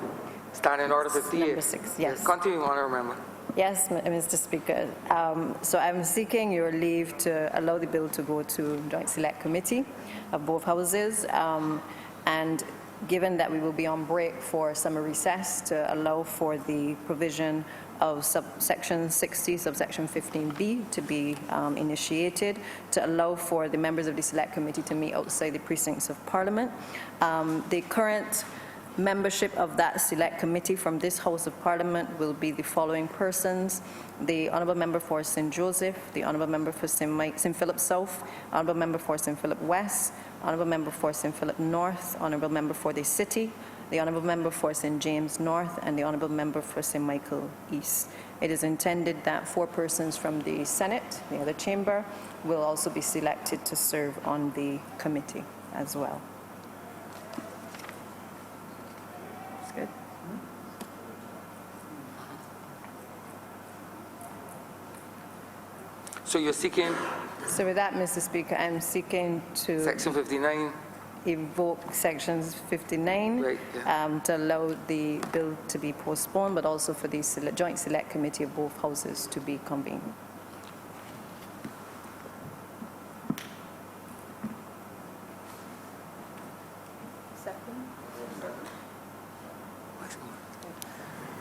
Standing Order 58. Number 6, yes. Continue, Honourable Member. Yes, Mr. Speaker. So I'm seeking your leave to allow the bill to go to Joint Select Committee of both houses. And given that we will be on break for summer recess, to allow for the provision of subsection 60, subsection 15B to be initiated, to allow for the members of the Select Committee to meet outside the precincts of Parliament. The current Membership of that select committee from this House of Parliament will be the following persons: the Honourable Member for St. Joseph, the Honourable Member for St. Philip South, Honourable Member for St. Philip West, Honourable Member for St. Philip North, Honourable Member for the City, the Honourable Member for St. James North, and the Honourable Member for St. Michael East. It is intended that 4 persons from the Senate, the other chamber, will also be selected to serve on the committee as well. That's good. So you're seeking So with that, Mr. Speaker, I'm seeking to Section 59? evoke sections 59 Right, yeah. to allow the bill to be postponed, but also for the joint select committee of both houses to be convened.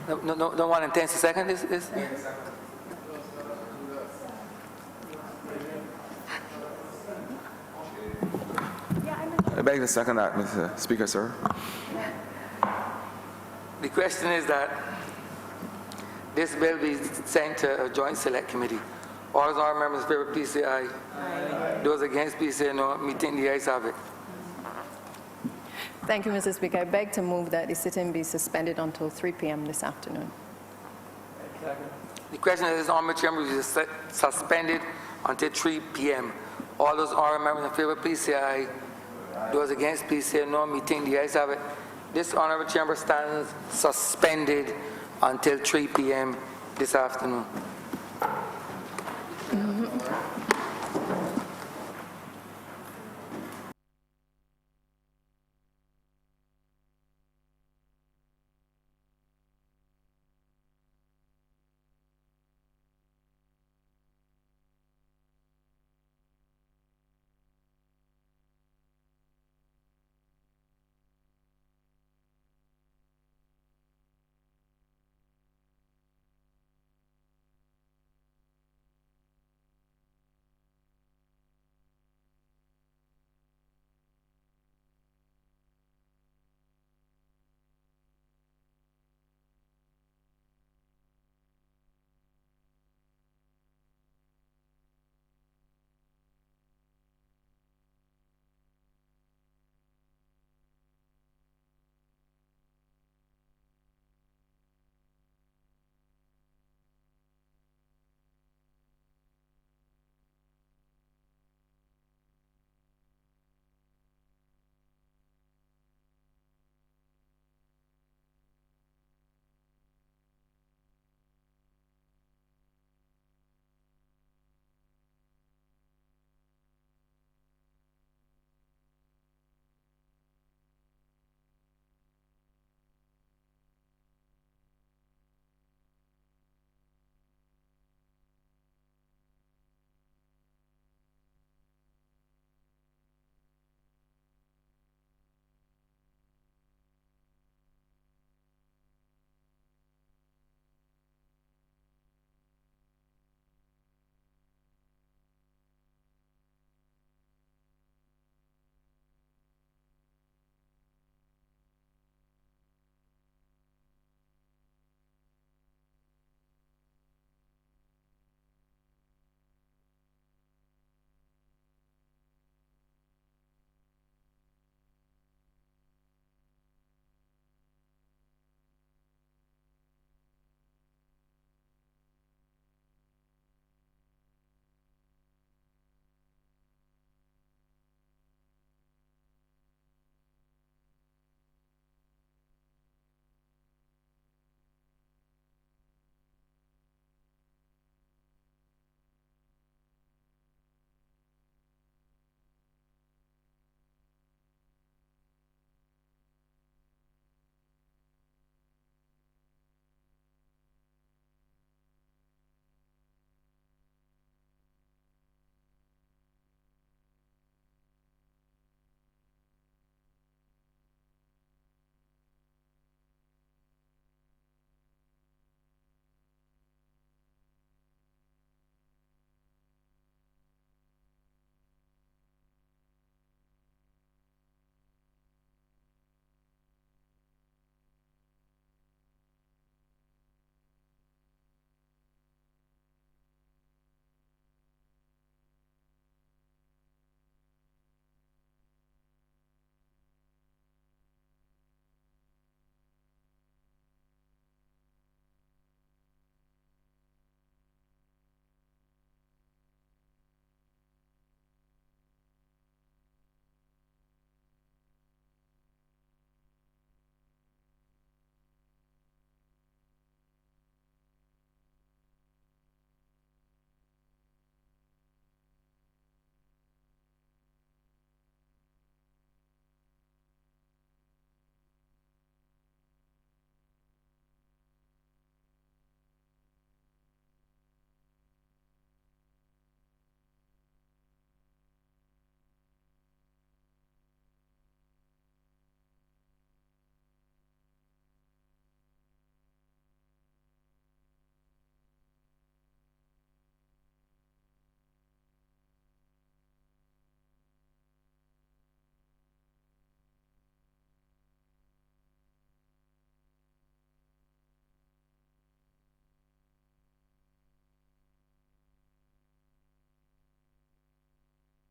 No one intends to second this? I beg to second that, Mr. Speaker, sir. The question is that this bill be sent to a joint select committee. All those honourable members in favour, please say aye. Aye. Those against, please say no. Me think the ayes have it. Thank you, Mr. Speaker. I beg to move that the sitting be suspended until 3 p.m. this afternoon. The question is, this honourable chamber be suspended until 3 p.m. All those honourable members in favour, please say aye. Those against, please say no. Me think the ayes have it. This honourable chamber stands suspended until 3 p.m. this afternoon.